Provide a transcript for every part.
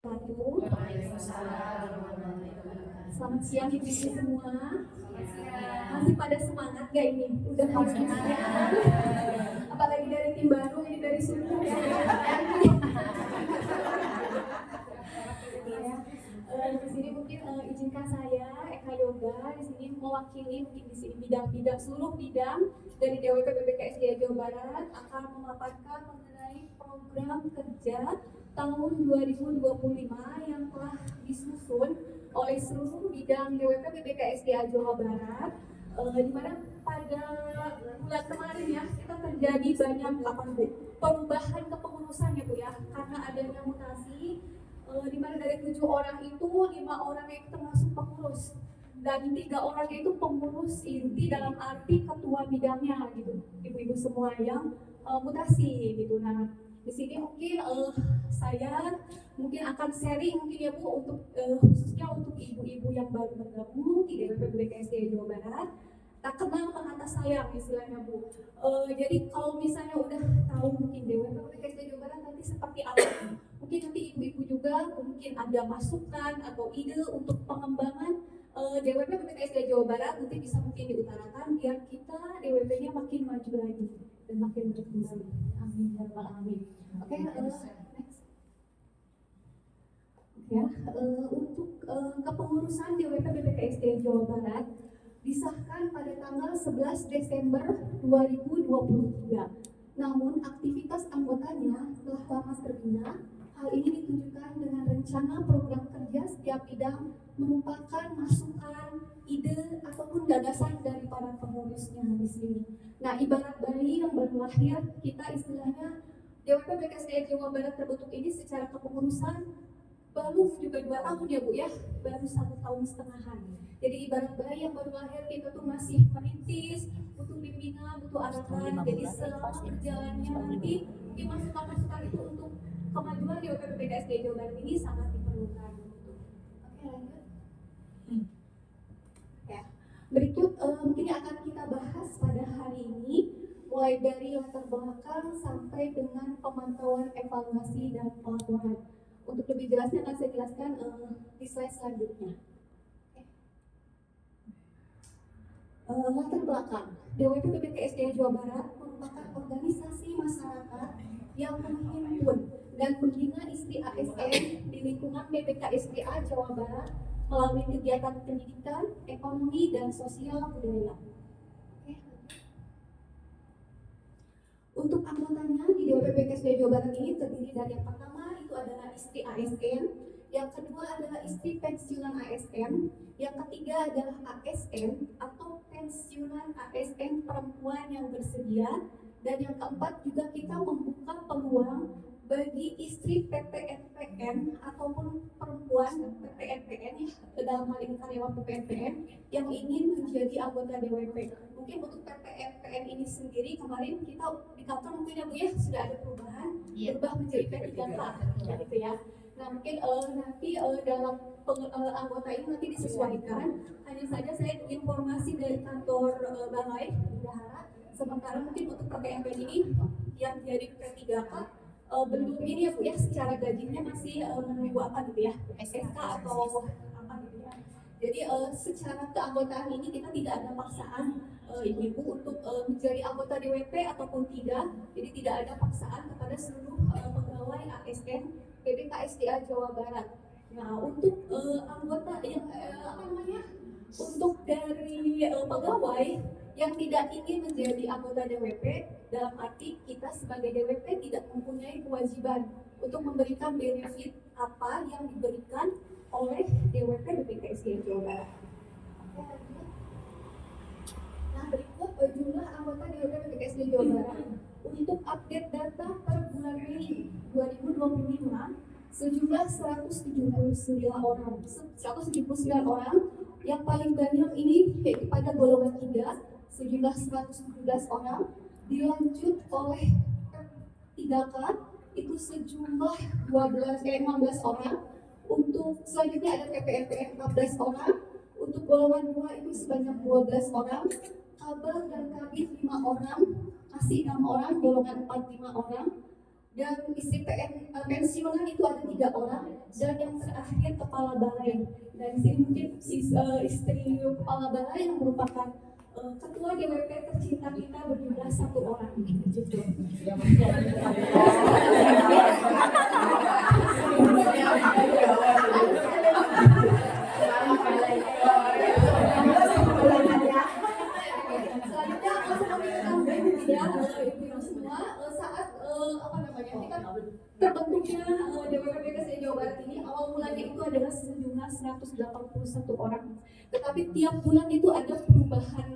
Selamat siang ibu-ibu semua. Masih pada semangat gak ini? Udah pada semangat. Apalagi dari tim baru ini dari suku ya. Di sini mungkin izinkan saya Eka Yoga di sini mewakili mungkin di sini bidang-bidang seluruh bidang dari DWP BPKSDA Jawa Barat akan memaparkan mengenai program kerja tahun 2025 yang telah disusun oleh seluruh bidang DWP BPKSDA Jawa Barat, di mana pada bulan kemarin ya kita terjadi banyak perubahan kepengurusan ya Bu ya, karena adanya mutasi, di mana dari 7 orang itu 5 orang yang termasuk pengurus dan 3 orang itu pengurus inti dalam arti ketua bidangnya gitu, ibu-ibu semua yang mutasi gitu. Nah di sini mungkin saya mungkin akan sharing mungkin ya Bu untuk khususnya untuk ibu-ibu yang baru bergabung di DWP BPKSDA Jawa Barat. Tak kenal maka sayang istilahnya Bu. Jadi kalau misalnya udah tahu mungkin DWP BPKSDA Jawa Barat nanti seperti apa, mungkin nanti ibu-ibu juga mungkin ada masukan atau ide untuk pengembangan DWP BPKSDA Jawa Barat nanti bisa mungkin diutarakan biar kita DWP-nya makin maju lagi dan makin berkembang. Amin ya rabbal alamin. Oke, next. Ya, untuk kepengurusan DWP BPKSDA Jawa Barat disahkan pada tanggal 11 Desember 2023. Namun aktivitas anggotanya telah lama terbina. Hal ini ditunjukkan dengan rencana program kerja setiap bidang merupakan masukan, ide ataupun gagasan dari para pengurusnya di sini. Nah, ibarat bayi yang baru lahir, kita istilahnya DWP BPKSDA Jawa Barat terbentuk ini secara kepengurusan baru juga 2 tahun ya Bu ya, baru 1 tahun setengahan. Jadi ibarat bayi yang baru lahir kita tuh masih merintis, butuh bimbingan, butuh arahan. Jadi selama berjalannya nanti di masukan-masukan itu untuk kemajuan di DWP BPKSDA Jawa Barat ini sangat diperlukan. Oke, lanjut. Ya. Berikut mungkin yang akan kita bahas pada hari ini mulai dari latar belakang sampai dengan pemantauan evaluasi dan pelaporan. Untuk lebih jelasnya akan saya jelaskan di slide selanjutnya. Latar belakang DWP BPKSDA Jawa Barat merupakan organisasi masyarakat yang menghimpun dan membina istri ASN di lingkungan BPKSDA Jawa Barat melalui kegiatan pendidikan, ekonomi, dan sosial budaya. Untuk anggotanya di DWP BPKSDA Jawa Barat ini terdiri dari yang pertama itu adalah istri ASN, yang kedua adalah istri pensiunan ASN, yang ketiga adalah ASN atau pensiunan ASN perempuan yang bersedia, dan yang keempat juga kita membuka peluang bagi istri PPNPN ataupun perempuan PPNPN dalam hal ini karyawan PPNPN yang ingin menjadi anggota DWP. Mungkin untuk PPNPN ini sendiri kemarin kita di kantor mungkin ya Bu ya sudah ada perubahan, berubah menjadi P3K gitu ya. Nah mungkin nanti dalam anggota ini nanti disesuaikan. Hanya saja saya informasi dari kantor Balai Bendahara, sementara mungkin untuk PPNPN ini yang jadi P3K belum ini ya Bu ya, secara gajinya masih menunggu apa gitu ya, SK atau apa gitu ya. Jadi secara keanggotaan ini kita tidak ada paksaan ibu-ibu untuk menjadi anggota DWP ataupun tidak. Jadi tidak ada paksaan kepada seluruh pegawai ASN BPKSDA Jawa Barat. Nah untuk anggota yang untuk dari pegawai yang tidak ingin menjadi anggota DWP, dalam arti kita sebagai DWP tidak mempunyai kewajiban untuk memberikan benefit apa yang diberikan oleh DWP BPKSDA Jawa Barat. Nah berikut jumlah anggota DWP BPKSDA Jawa Barat. Untuk update data per bulan Mei 2025 sejumlah 179 orang. 179 orang yang paling banyak ini yaitu pada golongan 3 sejumlah 117 orang, dilanjut oleh 3K itu sejumlah 16 orang. Untuk selanjutnya ada PPNPN 14 orang, untuk golongan 2 itu sebanyak 12 orang, Kabel dan Kabit 5 orang, Kasih 6 orang, golongan 4 5 orang, dan istri pensiunan itu ada 3 orang, dan yang terakhir kepala balai. Dan di sini mungkin istri kepala balai yang merupakan ketua DWP tercinta kita berjumlah 1 orang. Gitu. Selanjutnya ya ibu semua saat apa namanya ini kan terbentuknya DWP PKSDA Jawa Barat ini awal mulanya itu adalah sejumlah 181 orang, tetapi tiap bulan itu ada perubahan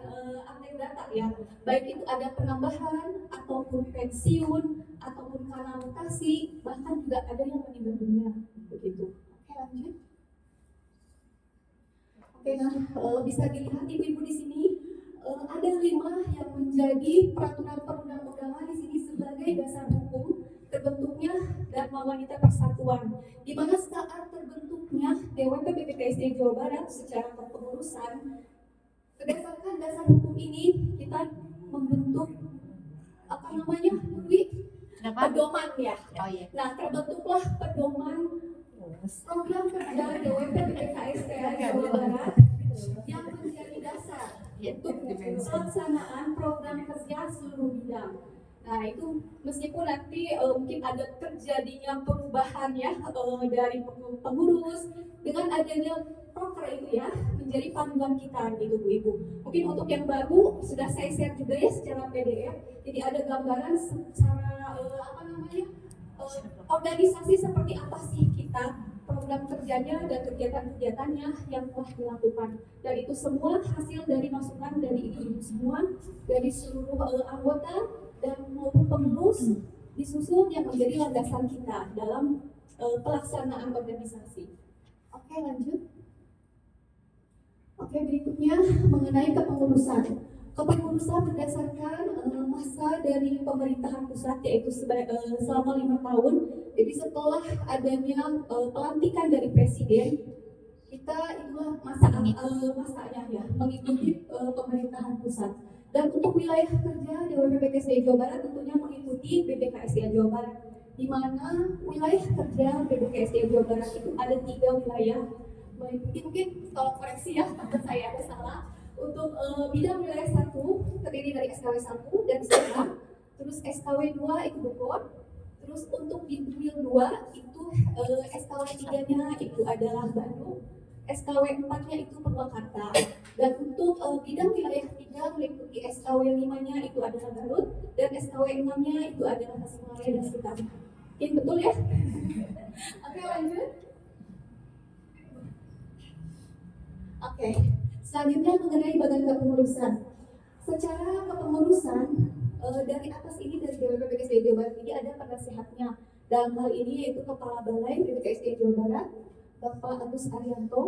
update data ya, baik itu ada penambahan ataupun pensiun ataupun karena mutasi, bahkan juga ada yang meninggal dunia begitu. Oke, lanjut. Oke, nah bisa dilihat ibu-ibu di sini ada 5 yang menjadi peraturan perundang-undangan di sini sebagai dasar hukum terbentuknya Dharma Wanita Persatuan, di mana saat terbentuknya DWP PPKSDA Jawa Barat secara kepengurusan, berdasarkan dasar hukum ini kita membentuk apa namanya, pedoman ya. Oh, iya. Nah, terbentuklah pedoman program kerja DWP PPKSDA Jawa Barat yang menjadi dasar untuk pelaksanaan program kerja seluruh bidang. Nah, itu meskipun nanti mungkin ada terjadinya perubahan ya dari pengurus, dengan adanya proker itu ya menjadi panduan kita gitu Bu Ibu. Mungkin untuk yang baru sudah saya share juga ya secara PDF. Jadi ada gambaran secara apa namanya organisasi seperti apa sih kita, program kerjanya dan kegiatan-kegiatannya yang telah dilakukan, dan itu semua hasil dari masukan dari ibu-ibu semua, dari seluruh anggota dan maupun pengurus disusun yang menjadi landasan kita dalam pelaksanaan organisasi. Oke, lanjut. Oke, berikutnya mengenai kepengurusan. Kepengurusan berdasarkan masa dari pemerintahan pusat, yaitu selama 5 tahun. Jadi setelah adanya pelantikan dari presiden, kita itulah masanya ya mengikuti pemerintahan pusat. Dan untuk wilayah kerja DWP PKSDA Jawa Barat tentunya mengikuti BPKSDA Jawa Barat, di mana wilayah kerja BPKSDA Jawa Barat itu ada 3 wilayah. Mungkin tolong koreksi ya takut saya ada salah. Untuk bidang wilayah 1 terdiri dari SKW 1 dan Serang, terus SKW 2 itu Bogor, terus untuk Dipwil 2 itu SKW 3-nya itu adalah Bandung, SKW 4-nya itu Purwakarta, dan untuk bidang wilayah 3 meliputi SKW 5-nya itu adalah Garut, dan SKW 6-nya itu adalah Tasikmalaya dan sekitarnya. Mungkin betul ya? Oke, lanjut. Oke, selanjutnya mengenai badan kepengurusan. Secara kepengurusan dari atas ini dari DWP PKSDA Jawa Barat ini ada penasehatnya. Dalam hal ini yaitu Kepala Balai PPKSDA Jawa Barat, Bapak Agus Arianto,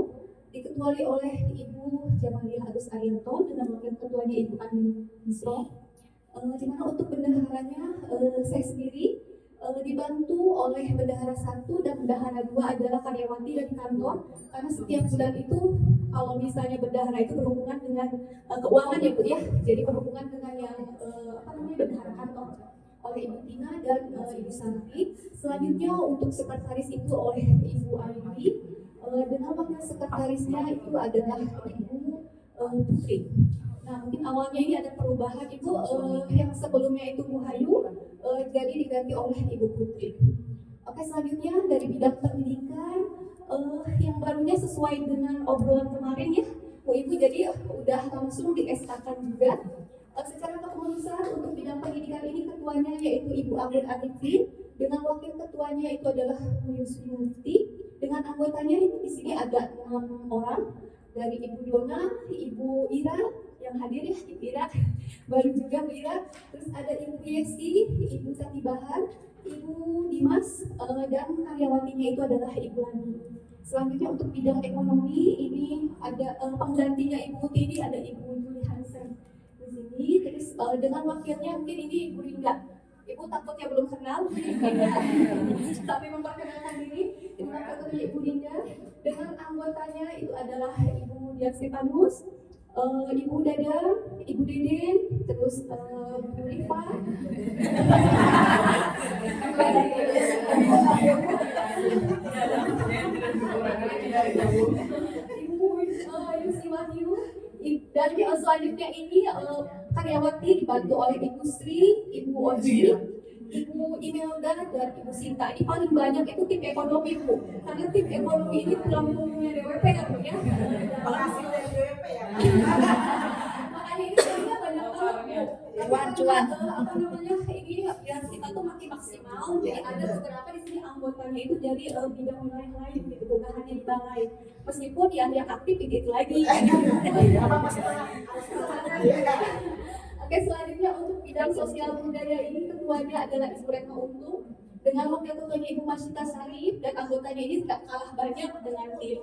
diketuai oleh Ibu Jamaliah Agus Arianto dengan wakil ketuanya Ibu Ani Misro. Di mana untuk bendaharanya saya sendiri dibantu oleh bendahara 1 dan bendahara 2 adalah karyawati dari kantor, karena setiap bulan itu kalau misalnya bendahara itu berhubungan dengan keuangan ya Bu ya, jadi berhubungan dengan yang bendahara kantor oleh Ibu Tina dan Ibu Santi. Selanjutnya untuk sekretaris itu oleh Ibu Aini, dengan wakil sekretarisnya itu adalah Ibu Putri. Nah, mungkin awalnya ini ada perubahan Ibu, yang sebelumnya itu Bu Hayu jadi diganti oleh Ibu Putri. Oke, selanjutnya dari bidang pendidikan yang barunya sesuai dengan obrolan kemarin ya Bu Ibu, jadi udah langsung di SK-kan juga. Secara kepengurusan untuk bidang pendidikan ini ketuanya yaitu Ibu Anggun Arifin, dengan wakil ketuanya itu adalah Bu Yusri Mufti, dengan anggotanya itu di sini ada 6 orang, dari Ibu Dona, Ibu Ira yang hadir ya, Ibu Ira, baru juga Bu Ira, terus ada Ibu Yesi, Ibu Tati Bahar, Ibu Dimas, dan karyawatinya itu adalah Ibu Lani. Selanjutnya untuk bidang ekonomi ini ada penggantinya Ibu Tini, ada Ibu Juli Hansen di sini, terus dengan wakilnya mungkin ini Ibu Rinda. Ibu takutnya belum kenal, tapi memperkenalkan diri. Dengan anggotanya Ibu Rinda, dengan anggotanya itu adalah Ibu Dian Stefanus, Ibu Dada, Ibu Deden, terus Bu Rifa, Ibu Siwahyu, dan selanjutnya ini karyawati dibantu oleh Ibu Sri, Ibu Oji, Ibu Imelda, dan Ibu Sinta. Ini paling banyak itu tim ekonomi Bu, karena tim ekonomi ini pelampungnya DWP kan Bu ya. Hasil dari DWP ya. Makanya ini sebenarnya banyak banget Bu. Cuan. Apa namanya, ini biar kita tuh makin maksimal. Jadi ada beberapa di sini anggotanya itu dari bidang wilayah lain gitu, bukan hanya di balai. Meskipun yang aktif itu lagi. Apa masalah? Oke, selanjutnya untuk bidang sosial budaya ini ketuanya adalah Ibu Retno Untung dengan wakil ketuanya Ibu Masita Sarif, dan anggotanya ini tidak kalah banyak dengan tim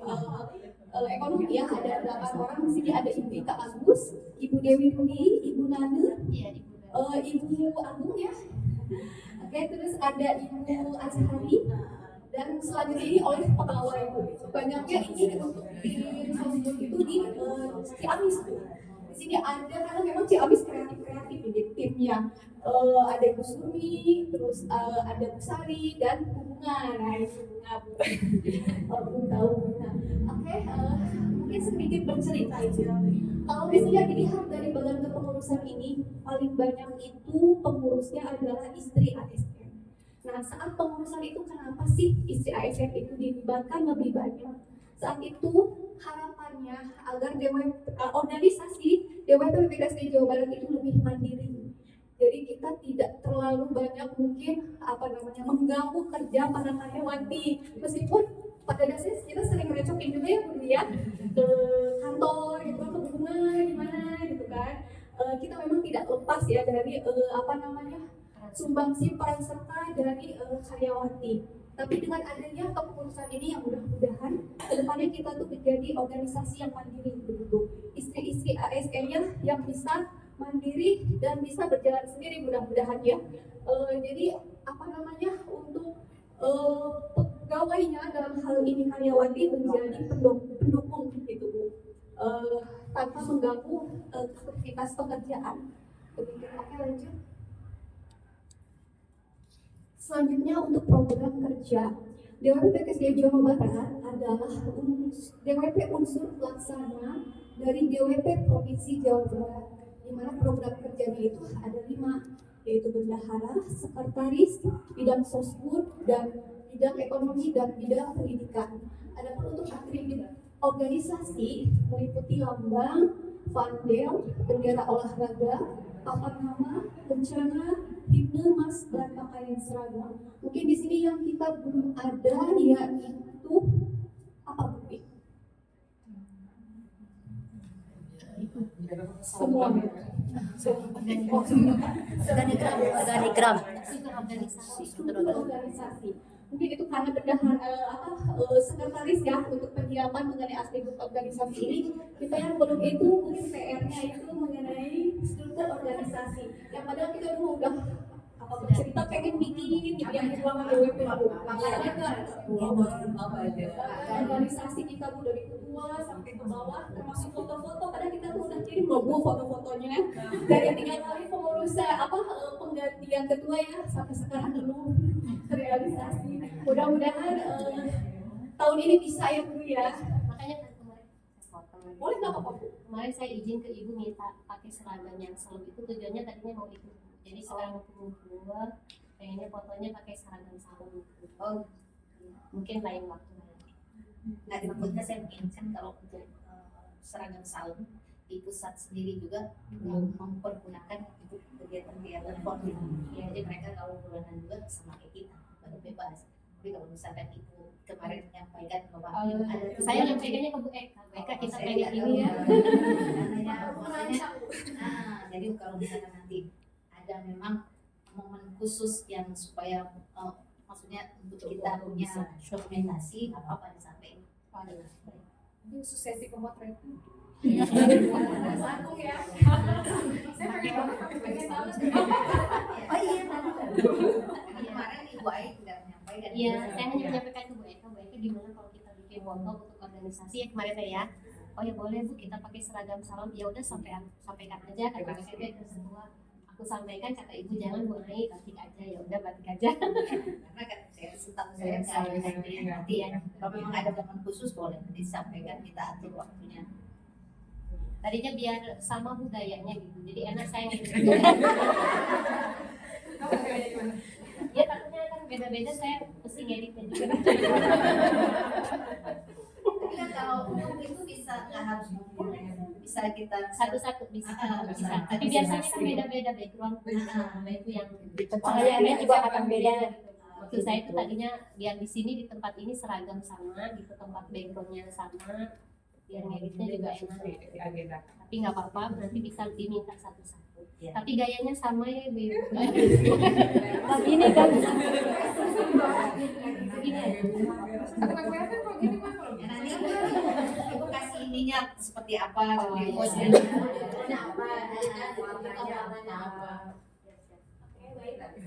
ekonomi ya. Ada 8 orang di sini, ada Ibu Ika Agus, Ibu Dewi Rudi, Ibu Nane, Ibu Agung ya. Oke, terus ada Ibu Azhari, dan selanjutnya ini oleh pegawai Bu. Banyaknya ini untuk di Sosbud itu di Ciamis Bu. Di sini ada, karena memang Ciamis kreatif ini timnya. Ada Ibu Sumi, terus ada Bu Sari dan Bu Bunga. Nah, itu Bunga Bu. Belum tahu Bunga. Oke, mungkin sedikit bercerita aja. Kalau misalnya dilihat dari bagian kepengurusan ini, paling banyak itu pengurusnya adalah istri ASN. Nah, saat pengurusan itu kenapa sih istri ASN itu dilibatkan lebih banyak? Saat itu harapannya agar organisasi DWP PPKSD Jawa Barat itu lebih mandiri. Jadi kita tidak terlalu banyak mungkin mengganggu kerja para karyawati. Meskipun pada dasarnya kita sering recokin juga ya Bu ya, ke kantor gitu, ke hubungan gimana gitu kan. Kita memang tidak lepas ya dari sumbangsi peran serta dari karyawati. Tapi dengan adanya kepengurusan ini yang mudah-mudahan kedepannya kita tuh menjadi organisasi yang mandiri begitu. Istri-istri ASN-nya yang bisa mandiri dan bisa berjalan sendiri mudah-mudahan ya. Jadi untuk pegawainya dalam hal ini karyawati menjadi pendukung gitu Bu. Tanpa mengganggu aktivitas pekerjaan. Begitu. Oke, lanjut. Selanjutnya untuk program kerja, DWP PKSD Jawa Barat adalah DWP unsur pelaksana dari DWP Provinsi Jawa Barat, di mana program kerjanya itu ada 5, yaitu bendahara, sekretaris, bidang sosbud, dan bidang ekonomi dan bidang pendidikan. Adapun untuk atribut organisasi meliputi lambang, vandel, bendera olahraga, papan nama, bencana, himne, mas, dan pakaian seragam. Mungkin di sini yang kita belum ada yaitu apa Bu? Semuanya. Organigram. Organisasi. Mungkin itu karena sekretaris ya untuk penyiapan mengenai atribut organisasi ini. Kita yang belum itu mungkin PR-nya itu mengenai struktur organisasi. Yang padahal kita dulu udah cerita pengen bikin yang di ruangan DWP Bu. Organisasi kita Bu dari ketua sampai ke bawah, termasuk foto-foto. Kadang kita tuh udah kirim logo foto-fotonya. Dari 3 kali pengurusan penggantian ketua ya sampai sekarang belum terrealisasi. Mudah-mudahan tahun ini bisa ya Bu ya. Makanya kan kemarin Boleh nggak apa-apa Bu? kemarin saya izin ke ibu minta pakai seragam yang seleb itu, tujuannya tadinya mau ikut. Jadi sekarang keluar pengennya fotonya pakai seragam salon. Oh, Mungkin lain waktu nanti. nah takutnya saya menginginkan kalau untuk seragam salon di pusat sendiri juga mempergunakan untuk kegiatan-kegiatan formil. Ya, jadi mereka kalau bulanan juga sama kayak kita, pada bebas. Tapi kalau misalkan itu kemarin menyampaikan bahwa ada Saya nyampaikannya ke Bu Eka. Bu Eka kita saya pengen nggak ini ya. tahu, maksudnya, jadi kalau misalkan nanti ada memang momen khusus yang supaya maksudnya untuk kita punya dokumentasi apa disampaikan. Ini sesi pemotretan. Satu ya. Saya pengen banget. Oh iya, kemarin Ibu Ai tidak menyampaikan. Iya, saya hanya menyampaikan ke Bu Eka. Bu Eka gimana kalau kita bikin foto untuk organisasi ya kemarin saya ya. oh ya boleh Bu kita pakai seragam salon, ya udah sampaikan aja kata saya ke semua. Aku sampaikan kata ibu jangan Bu Ai, batik aja, ya udah batik aja. Karena kan saya nanti ya kalau memang ada momen khusus boleh disampaikan, kita atur waktunya. Tadinya biar sama budayanya gitu, jadi enak saya ngedit. Ya takutnya kan beda-beda, saya mesti ngeditnya juga. Tapi kan kalau untuk itu bisa nggak harus ngumpul ya, bisa kita Satu-satu bisa. bisa. Tapi biasanya kan beda-beda background. Itu yang Penyampaiannya juga akan beda. Maksud saya itu tadinya biar di sini di tempat ini seragam sama, di tempat backgroundnya sama, biar ngeditnya juga enak. Tapi nggak apa-apa, nanti bisa diminta satu-satu. Ya. Tapi gayanya sama ya, Bu. Nah, ini kan Begini ya. Ya, nanti ibu kasih ininya seperti apa, seperti bosnya.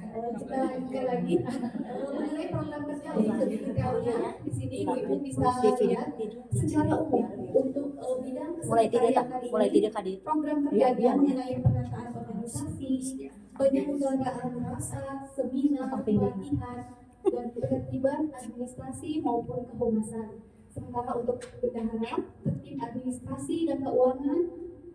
Kita juga lagi mengenai program kerja untuk detailnya di sini ibu bisa lihat secara umum untuk bidang mulai tidak hadir. program kerja dia mengenai penataan organisasi, penyelenggaraan rapat, seminar, pelatihan, dan ketertiban administrasi maupun kehumasan. Sementara untuk bendahara, tertib administrasi dan keuangan,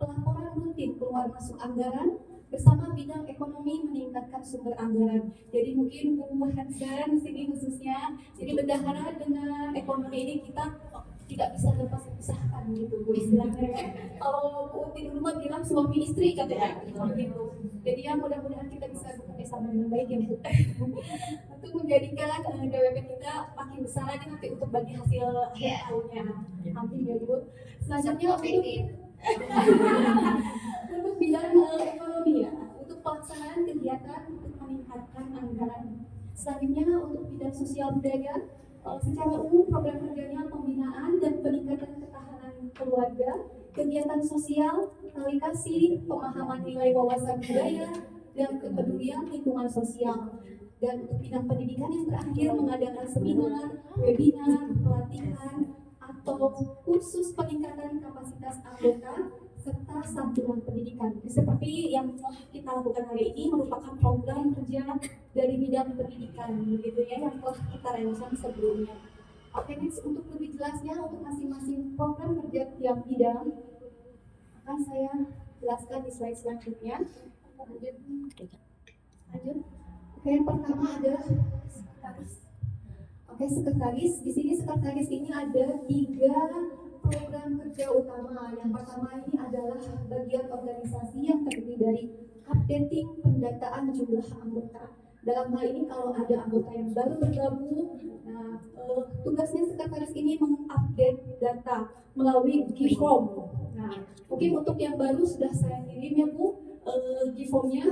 pelaporan rutin keluar masuk anggaran, bersama bidang ekonomi meningkatkan sumber anggaran. Jadi mungkin Bu Hansen di sini khususnya, jadi bendahara dengan ekonomi ini kita tidak bisa lepas pisahkan gitu Bu istilahnya. Kalau Bu Uti dulu mah bilang suami istri katanya gitu. Jadi ya mudah-mudahan kita bisa bekerja sama dengan baik ya Bu. Untuk menjadikan DWP kita makin besar lagi nanti untuk bagi hasil tahunnya. Amin ya Bu. Selanjutnya untuk bidang ekonomi ya, untuk pelaksanaan kegiatan untuk meningkatkan anggaran. Selanjutnya untuk bidang sosial budaya, secara umum program kerjanya pembinaan dan peningkatan ketahanan keluarga, kegiatan sosial, tali kasih, pemahaman nilai wawasan budaya, dan kepedulian lingkungan sosial. Dan untuk bidang pendidikan yang terakhir mengadakan seminar, webinar, pelatihan, atau kursus peningkatan kapasitas anggota serta santunan pendidikan. Seperti yang telah kita lakukan hari ini merupakan program kerja dari bidang pendidikan, begitu ya, yang telah kita rancang sebelumnya. Oke, next untuk lebih jelasnya untuk masing-masing program kerja tiap bidang akan saya jelaskan di slide selanjutnya. Lanjut. Oke, yang pertama adalah sekretaris. Oke, sekretaris. Di sini sekretaris ini ada 3 program kerja utama. Yang pertama ini adalah bagian organisasi yang terdiri dari updating pendataan jumlah anggota. Dalam hal ini kalau ada anggota yang baru bergabung, nah tugasnya sekretaris ini mengupdate data melalui G-form. Nah, mungkin untuk yang baru sudah saya kirim ya Bu, G-formnya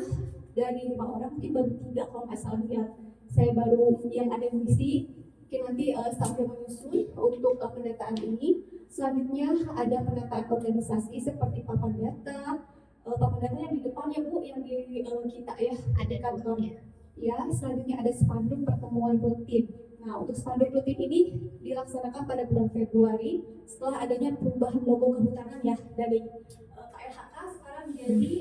dari 5 orang, mungkin baru 3 kalau nggak salah ya. Saya baru yang ada yang mengisi, mungkin nanti sampai menyusun untuk pendataan ini. Selanjutnya ada penataan organisasi seperti papan data. Papan data yang di depan ya Bu, yang di kita ya, Ada kantornya. Ya, selanjutnya ada spanduk pertemuan rutin. Nah, untuk spanduk rutin ini dilaksanakan pada bulan Februari setelah adanya perubahan logo kehutanan ya dari KLHK sekarang menjadi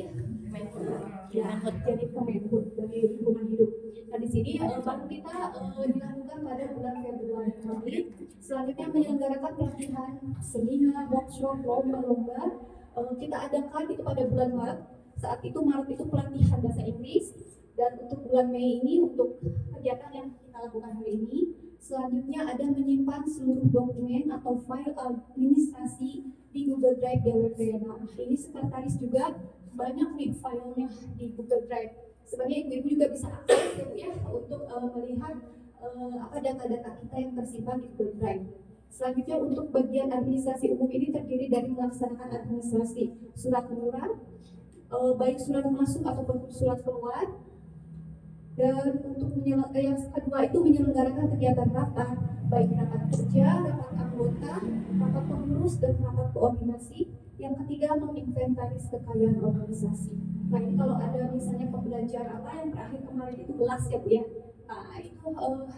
Kemenhub. Ya, jadi Kemenhub dari lingkungan hidup. Nah, di sini baru kita dilakukan pada bulan Februari kemarin. Selanjutnya menyelenggarakan pelatihan, seminar, workshop, lomba-lomba. Kita adakan itu pada bulan Maret. Saat itu Maret itu pelatihan bahasa Inggris. Dan untuk bulan Mei ini untuk kegiatan yang kita lakukan hari ini, selanjutnya ada menyimpan seluruh dokumen atau file administrasi di Google Drive DWP. Nah, ini sekretaris juga banyak nih filenya di Google Drive. Sebenarnya ibu-ibu juga bisa akses ya untuk melihat apa data-data kita yang tersimpan di Google Drive. Selanjutnya untuk bagian administrasi umum ini terdiri dari melaksanakan administrasi surat menyurat, baik surat masuk ataupun surat keluar. Dan untuk yang kedua itu menyelenggarakan kegiatan rapat, baik rapat kerja, rapat anggota, rapat pengurus, dan rapat koordinasi. Yang ketiga menginventaris kekayaan organisasi. Nah, ini kalau ada misalnya pembelajaran apa yang terakhir kemarin itu kelas ya Bu ya. Nah, itu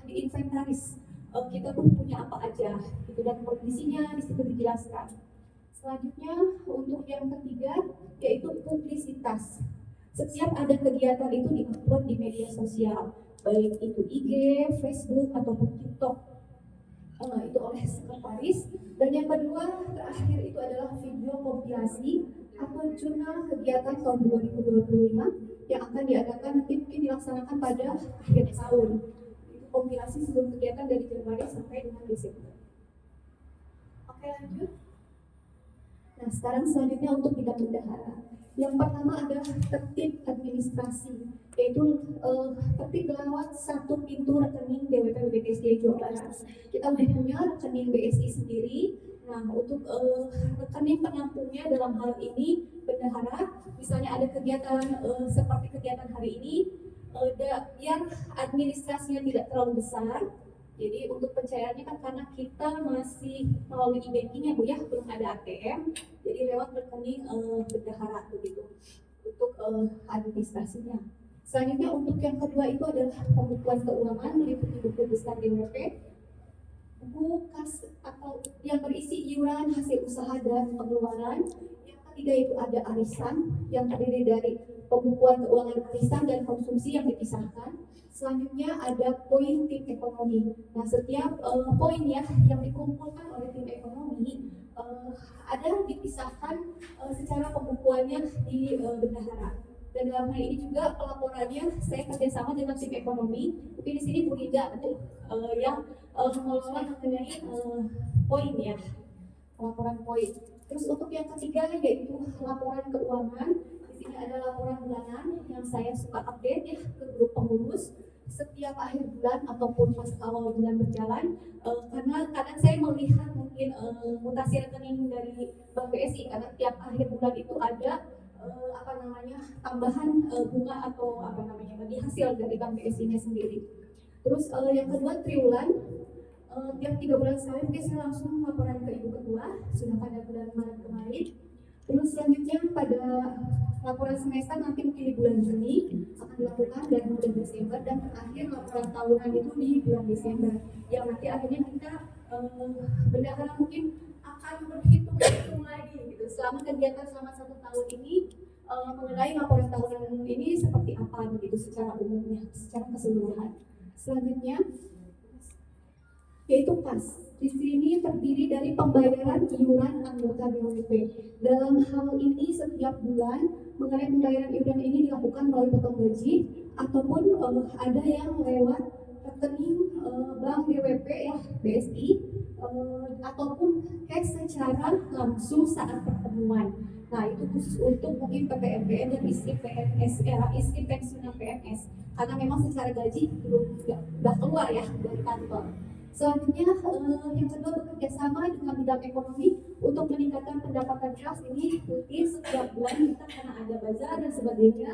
diinventaris. Kita tuh punya apa aja, gitu, dan kondisinya di situ dijelaskan. Selanjutnya untuk yang ketiga yaitu publisitas. Setiap ada kegiatan itu di-upload di media sosial, baik itu IG, Facebook ataupun TikTok. Itu oleh sekretaris. Dan yang kedua terakhir itu adalah video kompilasi atau jurnal kegiatan tahun 2025 yang akan diadakan nanti mungkin dilaksanakan pada akhir tahun. Itu kompilasi seluruh kegiatan dari Januari sampai dengan Desember. Oke, lanjut. Nah, sekarang selanjutnya untuk bidang bendahara. Yang pertama adalah tertib administrasi, yaitu tertib lewat satu pintu rekening DWP BPKSDI Jawa Barat. Kita udah punya rekening BSI sendiri. Nah, untuk rekening penampungnya dalam hal ini bendahara, misalnya ada kegiatan seperti kegiatan hari ini, biar administrasinya tidak terlalu besar. Jadi untuk pencairannya kan karena kita masih melalui e-banking ya Bu ya, belum ada ATM, jadi lewat rekening bendahara begitu untuk administrasinya. Selanjutnya untuk yang kedua itu adalah pembukuan keuangan meliputi buku besar DWP, buku kas atau yang berisi iuran hasil usaha dan pengeluaran. Yang ketiga itu ada arisan yang terdiri dari pembukuan keuangan arisan dan konsumsi yang dipisahkan. Selanjutnya ada poin tim ekonomi. Nah, setiap poin ya yang dikumpulkan oleh tim ekonomi ada dipisahkan secara pembukuannya di bendahara. Dan dalam hal ini juga pelaporannya saya kerjasama dengan tim ekonomi. Mungkin di sini Bu Ida yang mengelola mengenai poin ya, laporan poin. Terus untuk yang ketiga yaitu laporan keuangan. Di sini ada laporan bulanan yang saya suka update ya ke grup pengurus setiap akhir bulan ataupun pas awal bulan berjalan, karena kadang saya melihat mungkin mutasi rekening dari Bank BSI karena tiap akhir bulan itu ada tambahan bunga atau bagi hasil dari Bank BSI-nya sendiri. Terus yang kedua triwulan, tiap 3 bulan sekali mungkin saya langsung laporan ke Ibu Ketua sudah pada bulan Maret kemarin. Terus selanjutnya pada laporan semester nanti mungkin di bulan Juni akan dilakukan dan bulan Desember, dan terakhir laporan tahunan itu di bulan Desember yang nanti akhirnya kita bendahara mungkin akan berhitung lagi gitu selama kegiatan selama 1 tahun ini mengenai laporan tahunan ini seperti apa begitu secara umumnya, secara keseluruhan. Selanjutnya yaitu kas. Di sini terdiri dari pembayaran iuran anggota DWP. Dalam hal ini setiap bulan mengenai pembayaran iuran ini dilakukan melalui potong gaji ataupun ada yang lewat rekening bank DWP ya BSI ataupun cash secara langsung saat pertemuan. Nah, itu khusus untuk mungkin PPNBM dan istri PNS, istri pensiunan PNS, karena memang secara gaji belum sudah keluar ya dari kantor. Selanjutnya yang kedua bekerja sama dengan bidang ekonomi untuk meningkatkan pendapatan kas. Ini rutin setiap bulan kita karena ada bazar dan sebagainya.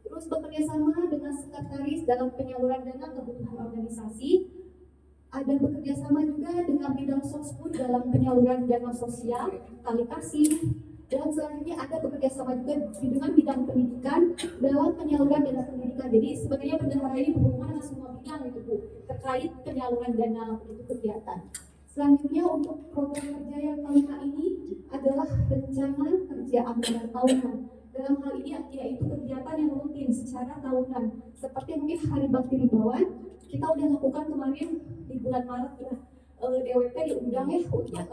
Terus bekerja sama dengan sekretaris dalam penyaluran dana kebutuhan organisasi. Ada bekerja sama juga dengan bidang sosbud dalam penyaluran dana sosial, tali kasih. Dan selanjutnya ada bekerja sama juga dengan bidang pendidikan dalam penyaluran dana pendidikan. Jadi sebenarnya bendahara ini berhubungan dengan semua bidang itu Bu, terkait penyaluran dana untuk kegiatan. Selanjutnya untuk program kerja yang kelima ini adalah rencana kerja anggaran tahunan. Dalam hal ini yaitu kegiatan yang rutin secara tahunan. Seperti mungkin Hari Bakti Ribawan, kita udah lakukan kemarin di bulan Maret ya. DWP diundang ya untuk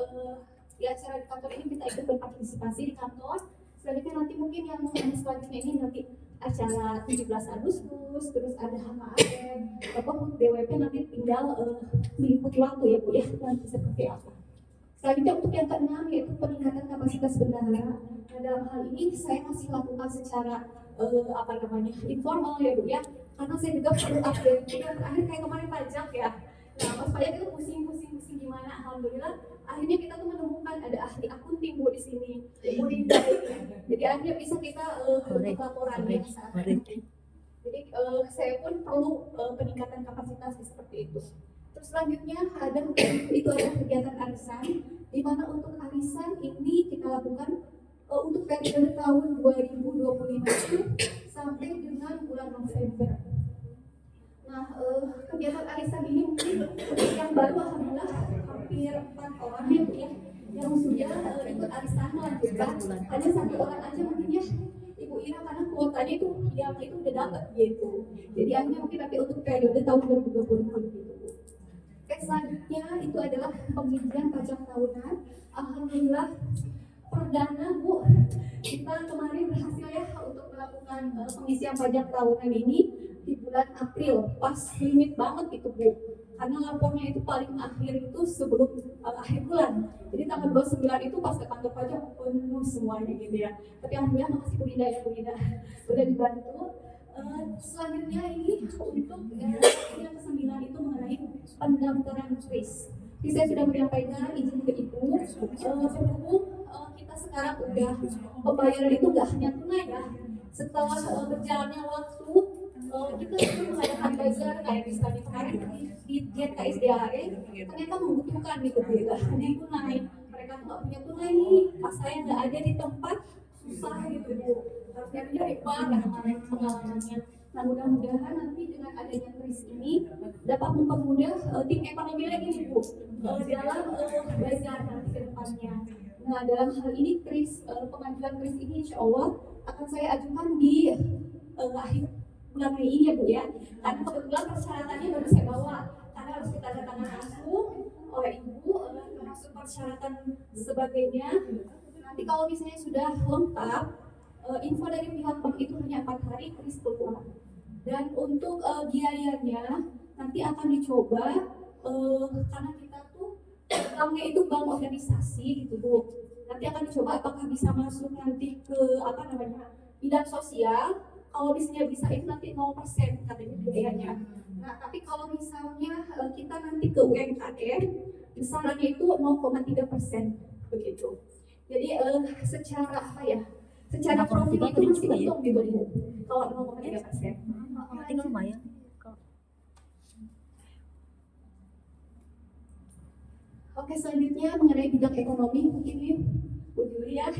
di acara di kantor ini kita ikut berpartisipasi di kantor. Selanjutnya nanti mungkin yang selanjutnya ini nanti acara 17 Agustus, terus ada HKM, DWP nanti tinggal mengikuti waktu ya Bu ya, nanti seperti apa. Selanjutnya untuk yang keenam yaitu peningkatan kapasitas bendahara. Nah, dalam hal ini saya masih lakukan secara informal ya Bu ya, karena saya juga perlu update. Yang terakhir kayak kemarin pajak ya. Nah, pas pajak itu pusing gimana, alhamdulillah akhirnya kita tuh menemukan ada ahli akunting Bu di sini, Bu Linda. Jadi akhirnya bisa kita untuk laporannya saat ini. Jadi saya pun perlu peningkatan kapasitas seperti itu. Terus selanjutnya ada kegiatan arisan, di mana untuk arisan ini kita lakukan untuk periode tahun 2025 itu sampai dengan bulan November. Nah, kegiatan arisan ini mungkin yang baru alhamdulillah hampir 4 orang ya Bu ya. yang sudah ikut arisan melanjutkan. Hanya 1 orang aja mungkin ya Ibu Ira, karena kuotanya itu yang itu udah dapat gitu. Jadi akhirnya mungkin nanti untuk periode tahun 2020 gitu. Oke, selanjutnya itu adalah pemberian pajak tahunan. Alhamdulillah perdana Bu, kita kemarin berhasil ya untuk melakukan pengisian pajak tahunan ini di bulan April, pas limit banget itu Bu, karena lapornya itu paling akhir itu sebelum akhir bulan. Jadi tanggal 29 itu pas ke kantor pajak penuh semuanya gitu ya. Tapi alhamdulillah makasih Bu Ida ya, Bu Ida udah dibantu. Selanjutnya ini untuk yang ke-9 itu mengenai pendaftaran kris. Jadi saya sudah menyampaikan izin ke Ibu, berhubung kita sekarang udah pembayaran itu nggak hanya tunai ya. Setelah berjalannya waktu, kita sudah mengadakan bazar kayak misalnya kemarin di JKSDAE ternyata membutuhkan gitu ya, nggak hanya tunai. Mereka tuh nggak punya tunai nih, pas saya nggak ada di tempat susah gitu Bu. Harusnya dari bank karena kemarin pengalamannya. Nah mudah-mudahan nanti dengan adanya kris ini dapat mempermudah tim ekonomi lagi nih Bu dalam bazar nanti ke depannya. Nah dalam hal ini kris pengajuan kris ini insya Allah akan saya ajukan di akhir bulan Mei ini ya Bu ya. Karena kebetulan persyaratannya baru saya bawa karena harus kita datangkan langsung oleh Ibu termasuk persyaratan sebagainya. Nanti kalau misalnya sudah lengkap, info dari pihak bank itu hanya 4 hari kris keluar. Dan untuk biayanya nanti akan dicoba karena kita tuh banknya itu bank organisasi gitu Bu. Nanti akan dicoba apakah bisa masuk nanti ke bidang sosial. Kalau misalnya bisa itu nanti 0% katanya biayanya. Nah tapi kalau misalnya kita nanti ke UMKM besarannya itu 0,3% begitu. Jadi secara secara profil itu masih untung gitu Bu. Kalau 0,3%. Tinggal lumayan. Oke, selanjutnya mengenai bidang ekonomi mungkin ini Bu Julia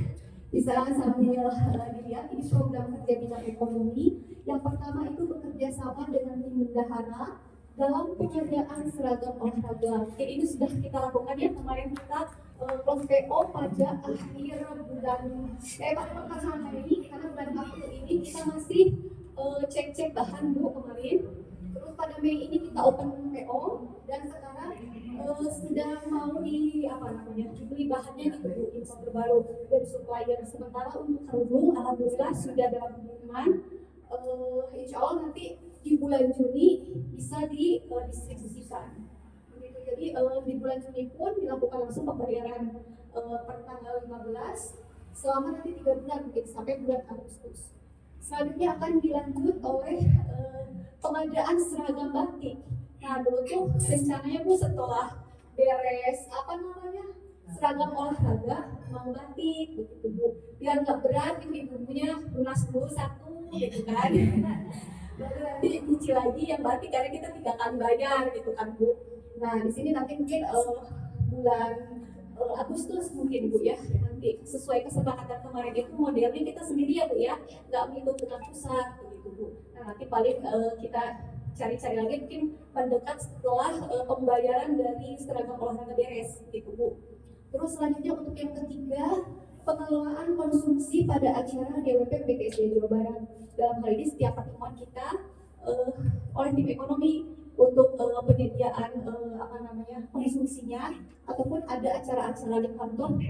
bisa sambil dilihat ini program kerja bidang ekonomi. Yang pertama itu bekerja sama dengan tim bendahara dalam pengadaan seragam olahraga. Oke, ini sudah kita lakukan ya kemarin kita close PO pada akhir bulan pada pertengahan Mei karena bulan April ini kita masih cek-cek bahan Bu kemarin. Terus pada Mei ini kita open PO dan sekarang sedang mau dibeli bahannya di Bu, impor terbaru dari supplier. Sementara untuk kerudung alhamdulillah sudah dapat pengiriman. Insya Allah nanti di bulan Juni bisa didistribusikan. Begitu. Jadi di bulan Juni pun dilakukan langsung pembayaran per tanggal 15 selama nanti 3 bulan mungkin sampai bulan Agustus. Selanjutnya akan dilanjut oleh pengadaan seragam batik. Nah dulu tuh rencananya Bu setelah beres seragam olahraga mau batik begitu Bu. Biar nggak berat ibu-ibunya lunas dulu satu gitu kan. Baru nanti nyicil lagi yang batik karena kita 3 kali bayar gitu kan Bu. Nah di sini nanti mungkin bulan Agustus mungkin Bu ya, nanti sesuai kesepakatan kemarin itu modelnya kita sendiri ya Bu ya, nggak mengikut dengan pusat begitu Bu. Nah nanti paling kita cari-cari lagi mungkin mendekat setelah pembayaran dari seragam olahraga beres gitu Bu. Terus selanjutnya untuk yang ketiga pengelolaan konsumsi pada acara DWP PKSD Jawa Barat. Dalam hal ini setiap pertemuan kita oleh tim ekonomi untuk penyediaan konsumsinya ataupun ada acara-acara di kantor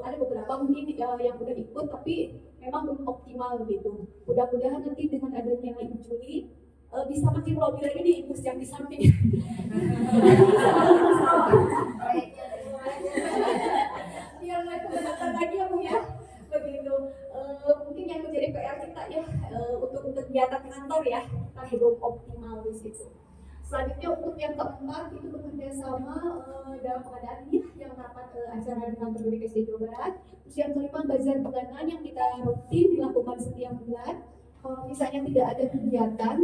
ada beberapa mungkin yang udah ikut tapi memang belum optimal gitu. Mudah-mudahan nanti dengan adanya Ibu Juli bisa makin lobby lagi di bus yang di samping. Biar mereka datang lagi ya Bu ya. Begitu. Mungkin yang menjadi PR kita ya untuk kegiatan kantor ya, tapi belum optimal di situ. Selanjutnya untuk yang keempat itu bekerja sama dalam pengadaan yang rapat acara di kantor BPKSD Jawa Barat. Terus yang kelima bazar bulanan yang kita rutin dilakukan setiap bulan. Kalau misalnya tidak ada kegiatan,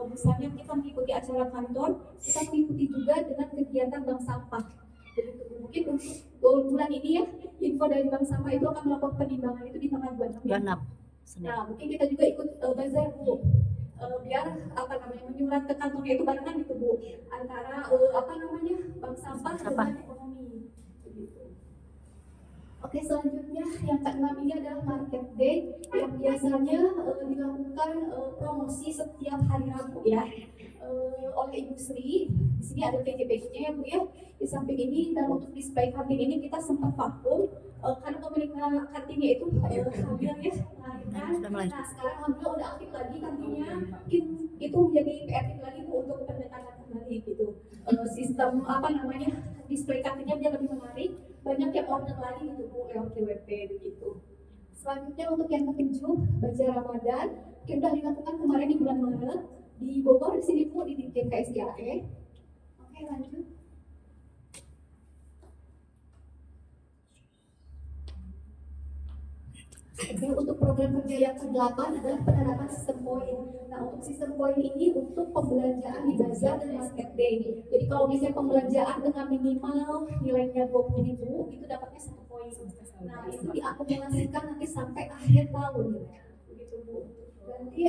misalnya kita mengikuti acara kantor, kita mengikuti juga dengan kegiatan bank sampah. Begitu. Mungkin untuk bulan ini ya, info dari bank sampah itu akan melakukan penimbangan itu di tanggal 26. Nah, mungkin kita juga ikut bazar Bu. Biar menyurat ke kantornya itu barengan gitu Bu, antara bank sampah dengan ekonomi begitu. Oke, selanjutnya yang keenam ini adalah market day yang biasanya dilakukan promosi setiap hari Rabu ya oleh Ibu Sri. Di sini ada PJ-PJ-nya ya Bu ya. Di samping ini dan untuk display kantin ini kita sempat vakum karena pemilik kantinnya itu hamil ya melahirkan. Nah sekarang alhamdulillah udah aktif lagi kantinnya. Mungkin itu menjadi PR kita lagi Bu untuk pendekatan kembali gitu. Sistem apa namanya display kantinnya biar lebih menarik. Banyak yang order lagi gitu Bu lewat KWP begitu. Selanjutnya untuk yang ketujuh Bazar Ramadan yang sudah dilakukan kemarin di bulan Maret di Bogor di sini Bu di Ditjen KSDAE. Oke lanjut. Oke, untuk program kerja yang ke-8 adalah penerapan sistem poin. Nah, untuk sistem poin ini untuk pembelanjaan di bazar dan market day. Jadi kalau misalnya pembelanjaan dengan minimal nilainya 20.000 itu dapatnya 1 poin. Nah, itu diakumulasikan nanti sampai akhir tahun. Begitu Bu. Nanti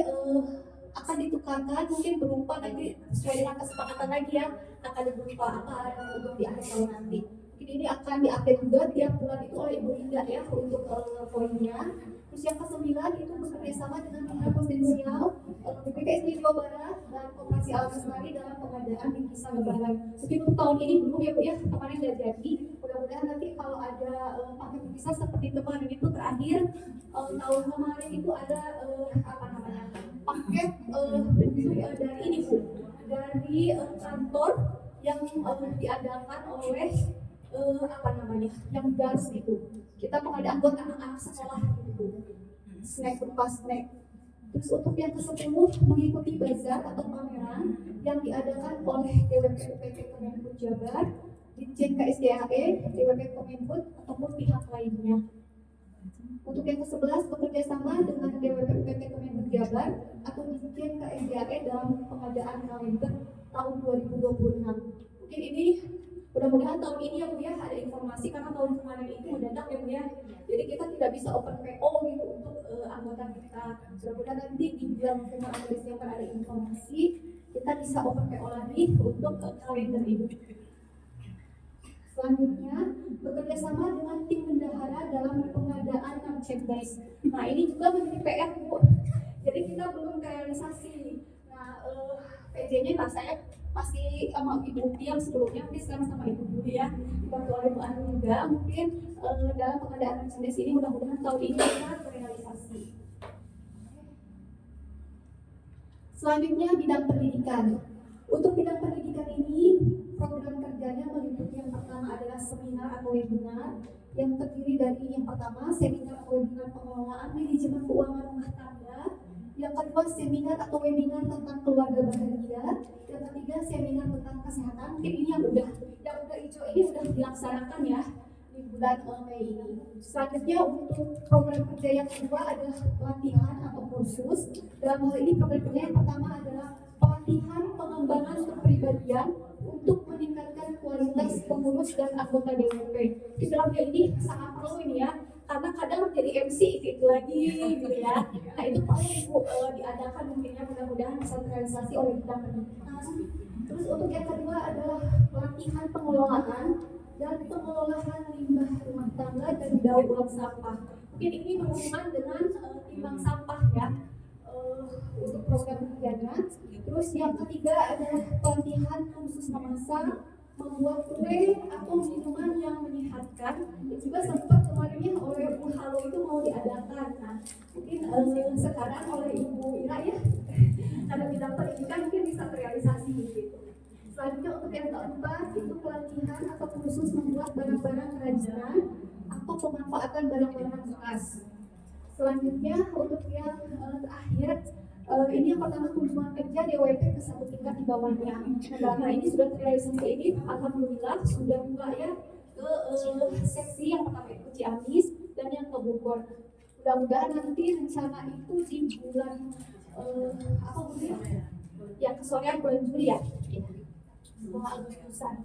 akan ditukarkan mungkin berupa nanti sesuai dengan kesepakatan lagi ya akan berupa apa untuk di akhir tahun nanti. Ini akan diupdate juga tiap bulan itu oleh Ibu Linda ya untuk poinnya. Terus yang ke-9 itu bekerjasama dengan Mitra Potensial, BPKSD Jawa Barat dan Koperasi Alam Lestari dalam pengadaan bingkisan lebaran. Mungkin untuk tahun ini belum ya Bu ya, kemarin sudah jadi. Mudah-mudahan nanti kalau ada paket bingkisan seperti kemarin itu terakhir tahun kemarin itu ada apa namanya paket dari ini Bu, dari kantor yang diadakan oleh apa namanya yang gas gitu. Kita pengadaan buat anak-anak sekolah gitu. Snack berupa snack. Terus untuk yang ke-10 mengikuti bazar atau pameran yang diadakan oleh DWP Kemenhub Jabar, Ditjen KSDAE, DWP Kemenhub ataupun pihak lainnya. Untuk yang ke-11 bekerjasama dengan DWP Kemenhub Jabar atau Ditjen KSDAE dalam pengadaan kalender tahun 2026. Mungkin ini mudah-mudahan tahun ini ya Bu ya ada informasi karena tahun kemarin itu mendadak ya Bu ya. Jadi kita tidak bisa open PO gitu untuk anggota kita. Mudah-mudahan nanti di bulan November atau Desember ada informasi kita bisa open PO lagi untuk kalender ini. Selanjutnya bekerjasama dengan tim bendahara dalam pengadaan merchandise. Nah ini juga menjadi PR Bu. Jadi kita belum realisasi. Nah PJ-nya saya pasti sama Ibu yang sebelumnya, mungkin sekarang sama Ibu dulu ya, dibantu oleh Bu Anu juga. Mungkin dalam pengadaan merchandise ini mudah-mudahan tahun ini bisa terrealisasi. Selanjutnya bidang pendidikan. Untuk bidang pendidikan ini program kerjanya meliputi yang pertama adalah seminar atau webinar yang terdiri dari yang pertama seminar atau webinar pengelolaan manajemen keuangan rumah tangga. Yang kedua seminar atau webinar tentang keluarga bahagia. Yang ketiga seminar tentang kesehatan. Mungkin ini yang udah hijau ini udah dilaksanakan ya di bulan Mei ini. Selanjutnya untuk program kerja yang kedua adalah pelatihan atau kursus. Dalam hal ini program kerja yang pertama adalah pelatihan pengembangan kepribadian untuk meningkatkan kualitas pengurus dan anggota DWP. Di dalam hal ini sangat perlu ini ya. Karena kadang jadi MC itu lagi gitu ya. Nah itu perlu diadakan mungkinnya mudah-mudahan bisa terrealisasi oleh bidang pendidikan. Terus untuk yang kedua adalah pelatihan pengelolaan dan pengelolaan limbah rumah tangga dan daur ulang sampah. Mungkin ini berhubungan dengan timbang sampah ya untuk program kerjanya. Terus yang ketiga adalah pelatihan khusus memasak, membuat kue atau minuman yang menyehatkan. Dan juga sempat kemarinnya oleh Bu Halo itu mau diadakan. Nah, mungkin sekarang oleh Ibu Ira ya, ada bidang pendidikan mungkin bisa terrealisasi gitu. Selanjutnya untuk yang keempat itu pelatihan atau khusus membuat barang-barang kerajinan atau pemanfaatan barang-barang bekas. Selanjutnya untuk yang terakhir ini yang pertama kunjungan kerja DWP ke satu tingkat di bawahnya. Nah ini sudah terrealisasi ini, alhamdulillah sudah buka ya ke seksi yang pertama itu Ciamis dan yang ke Bogor. Mudah-mudahan nanti rencana itu di bulan apa bulan? Yang kesorean bulan Juli ya. Setelah Agustusan.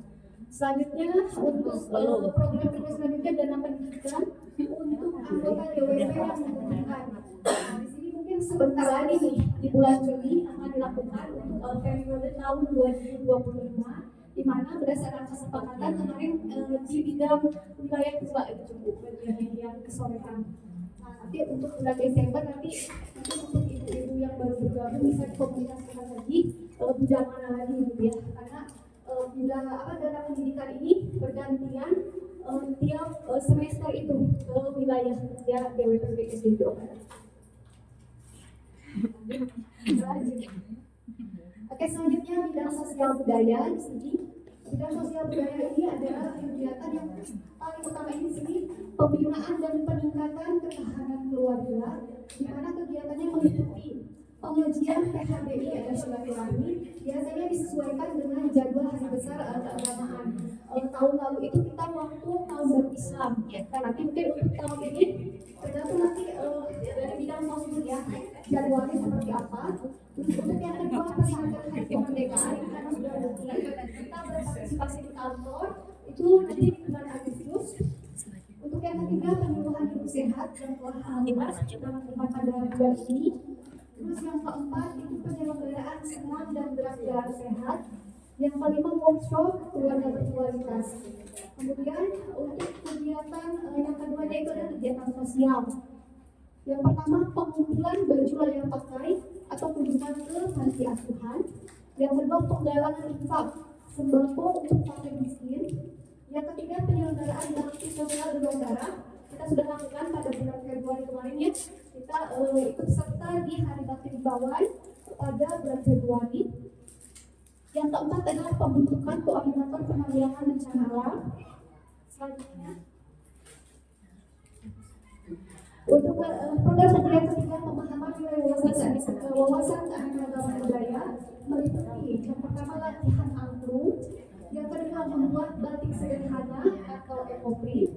Selanjutnya untuk program kerja selanjutnya dana pendidikan untuk anggota DWP yang membutuhkan. Nah, di sini mungkin sebentar lagi nih di bulan Juli akan dilakukan untuk periode tahun 2025 di di mana berdasarkan kesepakatan kemarin di bidang wilayah 2 itu cukup bagian yang kesorekan. Nah, nanti untuk bulan Desember nanti untuk ibu-ibu yang baru bergabung bisa dikomunikasikan lagi bidang mana lagi gitu ya, karena bidang dana pendidikan ini bergantian tiap semester itu ke wilayah kerja DWP BKSD Jawa Barat. Oke, selanjutnya bidang sosial budaya di sini. Bidang sosial budaya ini adalah kegiatan yang paling utama di sini, pembinaan dan peningkatan ketahanan keluarga, di mana kegiatannya meliputi pengajian PHBI atau silaturahmi, biasanya disesuaikan dengan jadwal hari besar keagamaan. Tahun lalu itu kita waktu tahun baru Islam, nah nanti mungkin untuk tahun ini tergantung nanti dari bidang sosial ya, jadwalnya seperti apa. Untuk yang kedua peringatan hari kemerdekaan karena sudah rutin kita berpartisipasi di kantor itu nanti di bulan Agustus. Untuk yang ketiga penyuluhan hidup sehat dan kelas dalam pada bulan ini. Terus yang keempat itu penyelenggaraan senam dan gerak-gerak sehat. Yang kelima workshop keluarga berkualitas. Kemudian untuk kegiatan yang keduanya itu adalah kegiatan sosial. Yang pertama pengumpulan baju layak pakai atau kunjungan ke panti asuhan. Yang kedua penggalangan infak sembako untuk fakir miskin. Yang ketiga penyelenggaraan bakti sosial di negara. Kita sudah lakukan pada bulan Februari kemarin ya. Kita ikut serta di Hari Bakti Bawai pada bulan Februari. Yang keempat adalah pembentukan koordinator penanggulangan bencana alam. Selanjutnya untuk program yang ketiga pemahaman nilai wawasan keanekaragaman budaya meliputi yang pertama latihan angklung, yang kedua membuat batik sederhana atau ekoprint,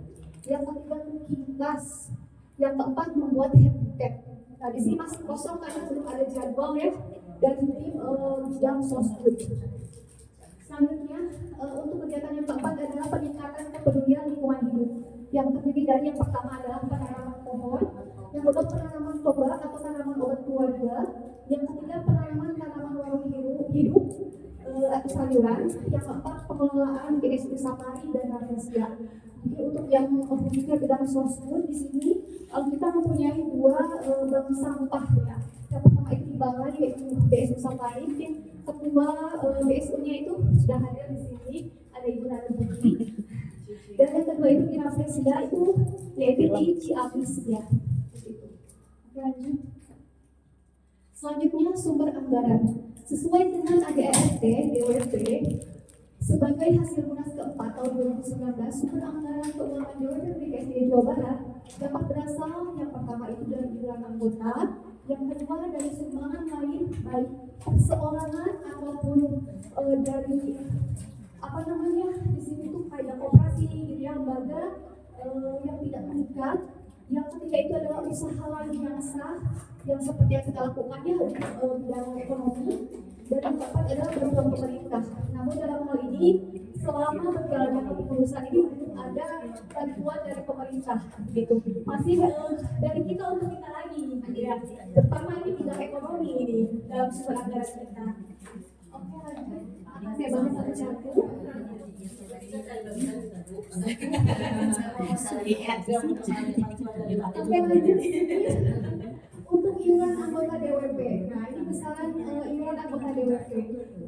yang ketiga cooking class, yang keempat membuat habitat. Nah di sini masih kosong karena belum ada jadwal ya dari tim bidang sosbud. Selanjutnya untuk kegiatan yang keempat adalah peningkatan kepedulian lingkungan hidup yang terdiri dari yang pertama adalah penanaman pohon, yang kedua penanaman obat atau tanaman obat keluarga, yang ketiga penanaman tanaman warung hidup atau sayuran, yang keempat pengelolaan BSD Safari dan Rafflesia. Jadi untuk yang khususnya bidang sosbud di sini kita mempunyai dua bank sampah ya. Yang pertama itu di Balai yaitu BSD Safari, kedua BSU-nya itu sudah hadir di sini, ada Ibu Nana Bukti. Dan yang kedua itu di Rafflesia itu yaitu di Ciamis ya. Lanjut. Selanjutnya sumber anggaran. Sesuai dengan ADART DWP sebagai hasil munas keempat tahun 2019, sumber anggaran keuangan DWP BKSD Jawa Barat dapat berasal yang pertama itu dari iuran anggota, yang kedua dari sumbangan lain baik perseorangan ataupun dari di sini tuh kayak koperasi gitu ya, lembaga yang tidak mengikat. Yang ketiga itu adalah usaha lain yang sah yang seperti yang kita lakukan ya bidang ekonomi. Dan yang keempat adalah bantuan pemerintah. Namun dalam hal ini selama berjalannya kepengurusan ini belum ada bantuan dari pemerintah gitu. Masih dari kita untuk kita lagi ya. Pertama ini bidang ekonomi ini dalam sumber anggaran kita. Oke, lanjut. Saya bahas satu-satu. Oke, lanjut. Untuk iuran anggota DWP. Nah, ini besaran iuran anggota DWP.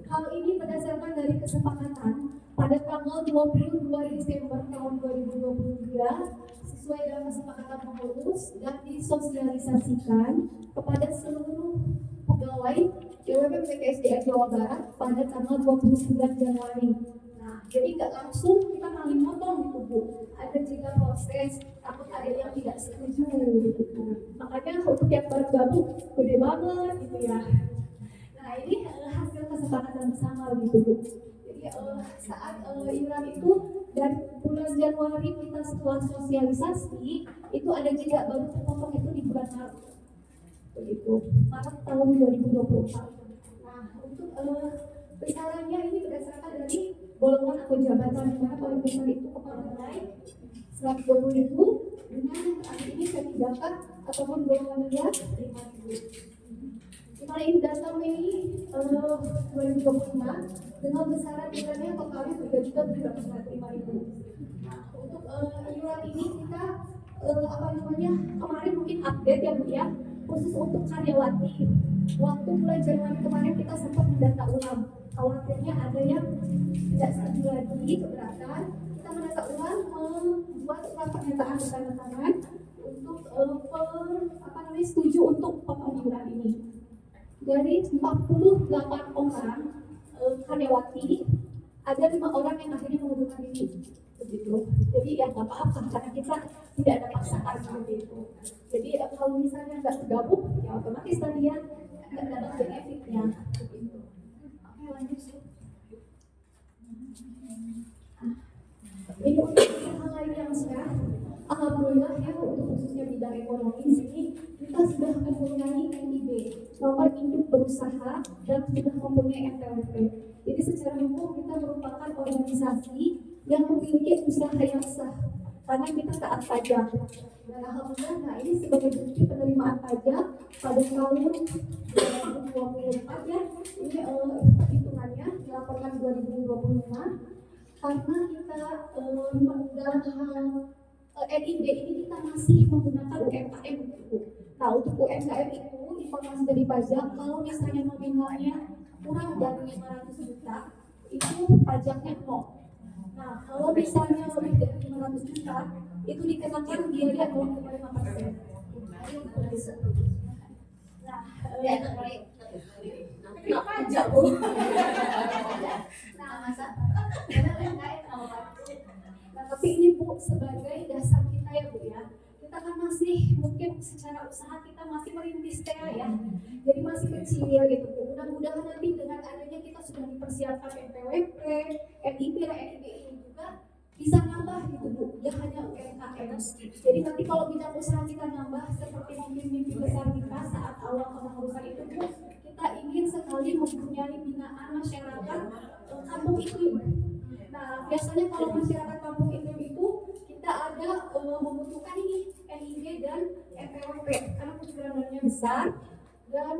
Hal ini berdasarkan dari kesepakatan pada tanggal 22 Desember tahun 2023 sesuai dengan kesepakatan pengurus dan disosialisasikan kepada seluruh pegawai DWP PKSDA Jawa Barat pada tanggal 29 Januari. Nah, jadi nggak langsung kita maling motong gitu Bu. Ada juga proses, takut ada yang tidak setuju gitu. Makanya untuk yang baru gabung gede banget gitu ya. Nah ini hasil kesepakatan bersama gitu Bu. Jadi saat iuran itu dan bulan Januari kita setelah sosialisasi itu ada juga baru terpotong itu di bulan Maret. Begitu, Maret tahun 2024. Nah untuk besarannya ini berdasarkan dari golongan atau jabatan, di mana paling besar itu kepala balai 120.000 dengan hari ini sertifikat ataupun golongan liar 5.000. Misalnya ini data Mei 2025 dengan besaran iurannya totalnya 3.745.000. Nah, untuk iuran ini kita kemarin mungkin update ya Bu ya, khusus untuk karyawati. Waktu bulan Januari kemarin kita sempat mendata ulang. Khawatirnya ada yang tidak setuju lagi keberatan. Kita mendata ulang, membuat surat pernyataan bertanda untuk setuju untuk potong iuran ini. Dari 48 orang karyawati, ada 5 orang yang akhirnya mengundurkan diri. Begitu. Jadi ya nggak apa-apa karena kita tidak ada paksaan seperti itu. Jadi kalau misalnya nggak bergabung, ya otomatis tadi ya nggak dapat benefitnya. Begitu. Oke, lanjut. Ini untuk hal lain yang sudah, alhamdulillah ya untuk khususnya bidang ekonomi di sini kita sudah mempunyai NIB, nomor induk berusaha, dan sudah mempunyai NPWP. Jadi secara hukum kita merupakan organisasi yang memiliki usaha yang sah karena kita taat pajak. Dan alhamdulillah, nah ini sebagai bukti penerimaan pajak pada tahun 2024 ya, ini hitungannya dilaporkan 2025. Karena kita dalam hal NIB ini kita masih menggunakan UMKM. Nah, untuk UMKM itu informasi dari pajak kalau misalnya nominalnya kurang dari 500 juta itu pajaknya 0. Nah, kalau misalnya lebih dari 500 juta itu dikenakan biaya 0,5%. Nah, nggak pajak Bu. Nah, tapi ini Bu sebagai dasar kita ya Bu ya, kita kan masih mungkin secara usaha kita masih merintis ya, jadi masih kecil ya gitu Bu. Mudah-mudahan nanti dengan adanya kita sudah dipersiapkan NPWP, NIB, NIB ini juga bisa nambah gitu Bu, ya hanya UMKM. Jadi nanti kalau bidang usaha kita nambah seperti mimpi besar kita saat awal kepengurusan itu Bu, kita ingin sekali mempunyai binaan masyarakat kampung iklim. Nah, biasanya kalau masyarakat kampung iklim itu kita ada membutuhkan ini NIB dan NPWP karena kekurangannya besar dan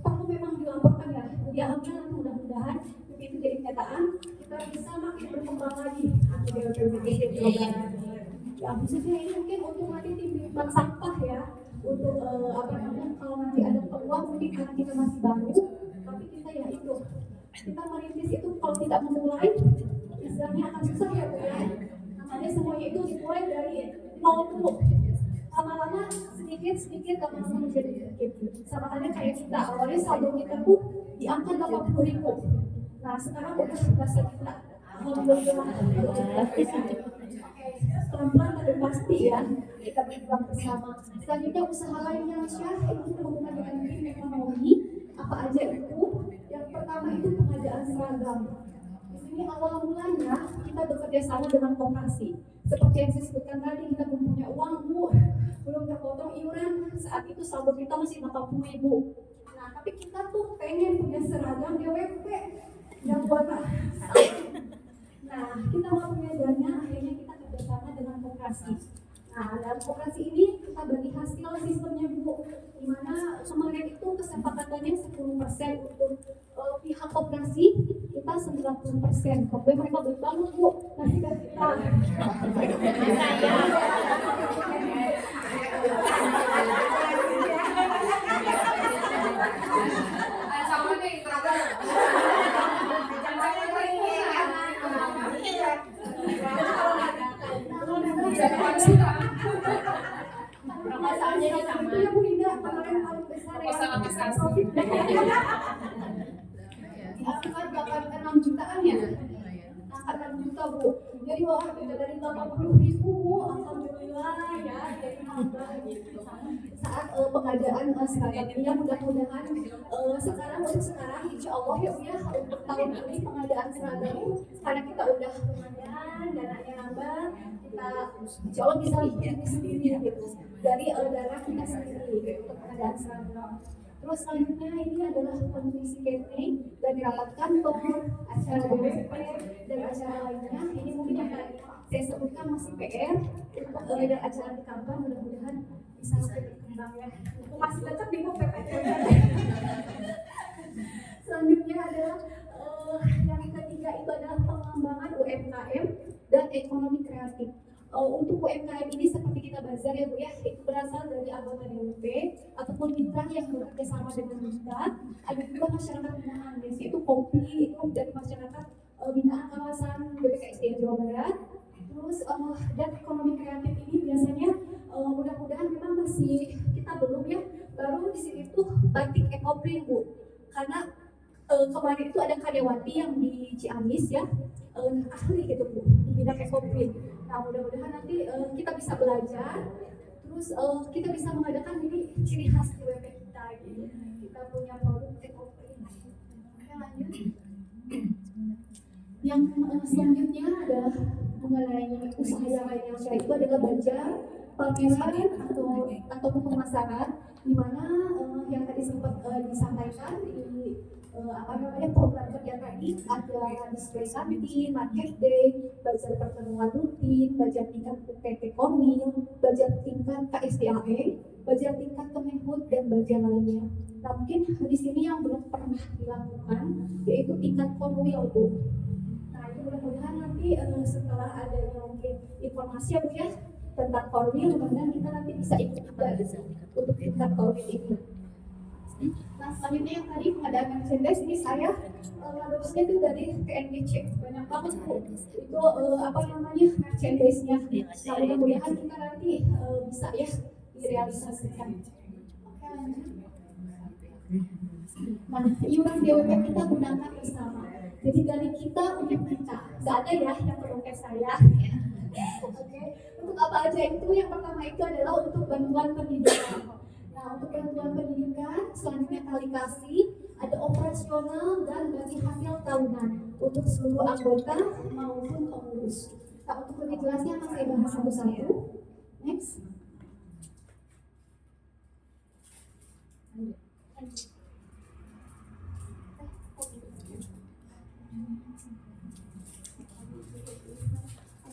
perlu memang dilaporkan ya. Jadi alhamdulillah mudah-mudahan begitu jadi kenyataan kita bisa makin berkembang lagi. Ya khususnya ini mungkin untuk nanti tim bank sampah ya, untuk kalau nanti ada peluang mungkin karena kita masih baru, tapi kita ya itu kita merintis itu kalau tidak memulai istilahnya akan susah ya Bu ya. Namanya semuanya itu dimulai dari nol dulu, lama-lama sedikit lama-lama menjadi sedikit. Sama halnya kayak kita awalnya saldo kita Bu di angka 80.000. Nah sekarang udah 11 juta. Alhamdulillah. Pelan-pelan tapi pasti ya kita berjuang bersama. Selanjutnya usaha lainnya Syah itu berhubungan dengan ekonomi. Apa aja itu? Yang pertama itu pengadaan seragam. Di sini awal mulanya kita bekerja sama dengan koperasi. Seperti yang saya sebutkan tadi, kita belum punya uang Bu, belum terpotong iuran. Saat itu saldo kita masih 40.000. Nah, tapi kita tuh pengen punya seragam DWP yang warna. Nah, kita mau punya dana, akhirnya kita kerjasama dengan koperasi. Nah, dalam koperasi ini kita bagi hasil sistemnya Bu, di mana kemarin itu kesepakatannya 10% untuk pihak koperasi, kita 90%. Pokoknya mereka baik banget Bu, nanti kita. Masalahnya itu ya Bu Linda, kemarin paling besar ya. Diangkat 86 jutaan ya. Angkat 6 juta Bu. Jadi wah beda dari 80.000 Bu. Alhamdulillah ya. Jadi nambah gitu. Saat pengadaan seragam ini mudah-mudahan sekarang insya Allah ya Bu ya untuk tahun ini pengadaan seragam karena kita udah lumayan dananya nambah, kita insya Allah bisa bikin sendiri gitu dari dana kita sendiri untuk pengadaan seragam. Terus selanjutnya ini adalah kondisi catering dan rapat kantor, acara BWP dan acara lainnya. Ini mungkin yang saya sebutkan masih PR untuk dan acara di kantor mudah-mudahan bisa lebih berkembang ya. Masih tetap di PPT. ekonomi kreatif. Untuk UMKM ini seperti kita bazar ya Bu ya, itu berasal dari anggota DWP ataupun mitra yang bekerja sama dengan kita. Ada juga masyarakat binaan, biasanya itu kopi itu dari masyarakat binaan kawasan BPKSDM Jawa Barat. Terus dan ekonomi kreatif ini biasanya mudah-mudahan memang masih kita belum ya, baru di sini tuh batik ekoprint Bu, karena kemarin itu ada karyawati yang di Ciamis ya, ahli gitu Bu di bidang ekoprint. Nah mudah-mudahan nanti kita bisa belajar, terus kita bisa mengadakan ini ciri khas di WP kita gitu. Kita punya produk ekoprint. Oke lanjut. Yang selanjutnya adalah mengenai usaha yang lainnya, itu adalah baja, pameran atau pemasaran, di mana yang tadi sempat disampaikan di program kerja tadi ada display kantin, market day, bazar pertemuan rutin, bazar tingkat UPT Komil, bazar tingkat KSDAE, bazar tingkat Kemenhub dan bazar lainnya. Nah mungkin di sini yang belum pernah dilakukan yaitu tingkat Komil Bu. Nah itu mudah-mudahan nanti setelah adanya mungkin informasi ya Bu ya tentang Komil, mudah-mudahan kita nanti bisa ikut untuk tingkat Komil ini. Nah selanjutnya yang tadi ada merchandise, ini saya adopsinya itu dari TNBC, banyak banget Bu itu merchandise-nya. Nah mudah-mudahan kita nanti bisa ya direalisasikan. Oke lanjut. Nah iuran DWP kita gunakan bersama, jadi dari kita untuk kita, nggak ada ya yang perlu kayak saya. Oke, untuk apa aja itu? Yang pertama itu adalah untuk bantuan pendidikan. Nah, untuk bantuan pendidikan, selanjutnya tali kasih, ada operasional dan bagi hasil tahunan untuk seluruh anggota maupun pengurus. Nah, untuk lebih jelasnya akan saya bahas satu-satu. Next.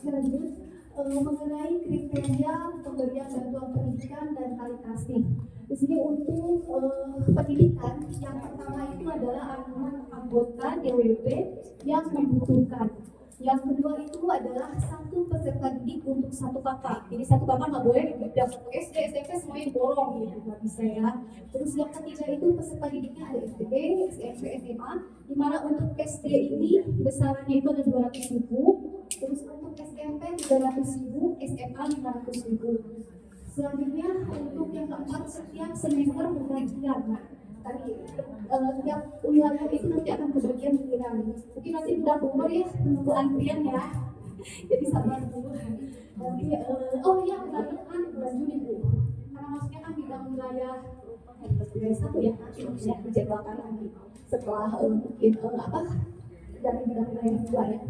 Oke, lanjut. Mengenai kriteria pemberian bantuan pendidikan dan tali kasih. Di sini untuk pendidikan, yang pertama itu adalah anggota DWP yang membutuhkan. Yang kedua itu adalah satu peserta didik untuk satu kakak. Jadi satu kakak nggak boleh dapat SD, SMP semuanya diborong gitu, nggak bisa ya. Terus yang ketiga itu peserta didiknya ada SD, SMP, SMA. Di mana untuk SD ini besarannya itu ada 200.000. Terus untuk SMP 300.000, SMA 500.000. Selanjutnya untuk yang keempat setiap semester pergantian. Tadi tiap wilayah itu nanti akan kebagian giliran. Mungkin nanti udah umur ya menunggu antrian ya. Jadi sabar dulu. Nanti kan bulan Juni Bu. Karena maksudnya kan bidang wilayah satu ya nanti bisa dijadwalkan lagi setelah mungkin dari bidang wilayah dua ya.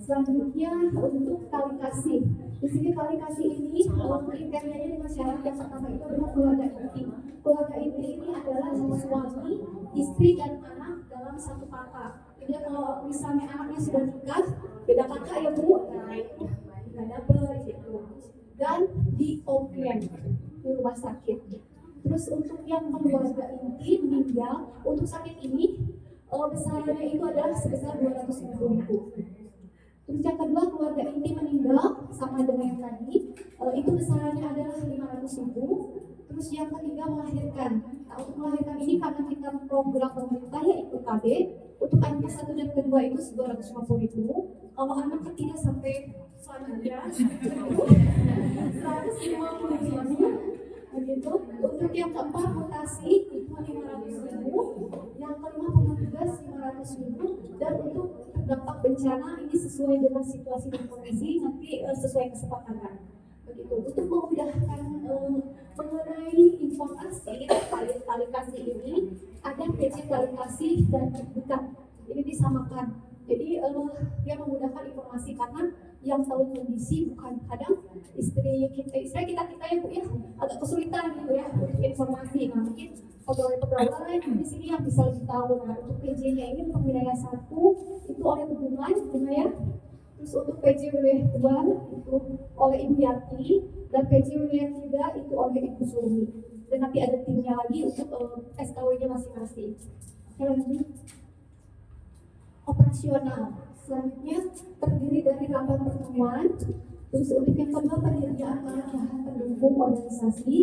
Selanjutnya untuk tali kasih. Di sini tali kasih ini kriterianya dengan syarat yang pertama itu adalah keluarga inti. Keluarga inti ini adalah suami, istri dan anak dalam satu kakak. Jadi kalau misalnya anaknya sudah nikah, beda kakak ya Bu, nah itu nggak dapat gitu. Dan di OPN di rumah sakit. Terus untuk yang keluarga inti meninggal, untuk sakit ini besarannya itu adalah sebesar 250.000. Terus yang kedua keluarga inti meninggal sama dengan yang tadi itu besarannya adalah 500.000. Terus yang ketiga melahirkan. Nah, untuk melahirkan ini karena kita program pemerintah yaitu KB, untuk anak ke-1 dan kedua itu 250.000. Kalau anak ketiga sampai selanjutnya 150.000. Begitu. Untuk yang keempat mutasi itu 500.000. Yang kelima penugas 500.000. Dan untuk dampak bencana ini sesuai dengan situasi dan kondisi nanti sesuai kesepakatan. Begitu. Untuk memudahkan mengenai informasi tali kasih ini ada PJ tali kasih dan bukan ini disamakan. Jadi yang memudahkan informasi karena yang tahu kondisi bukan kadang istri kita ya Bu ya agak kesulitan gitu ya untuk informasi. Nah mungkin pegawai di sini yang bisa lebih tahu. Nah untuk PJ-nya ini untuk wilayah 1 itu oleh hubungan ya. Terus untuk PJ wilayah 2 itu oleh Ibu Yati dan PJ wilayah 3 itu oleh Ibu Sumi. Dan nanti ada timnya lagi untuk SKW-nya masing-masing. Oke lanjut. Operasional. Selanjutnya terdiri dari rapat pertemuan. Terus untuk yang kedua penyediaan bahan pendukung organisasi.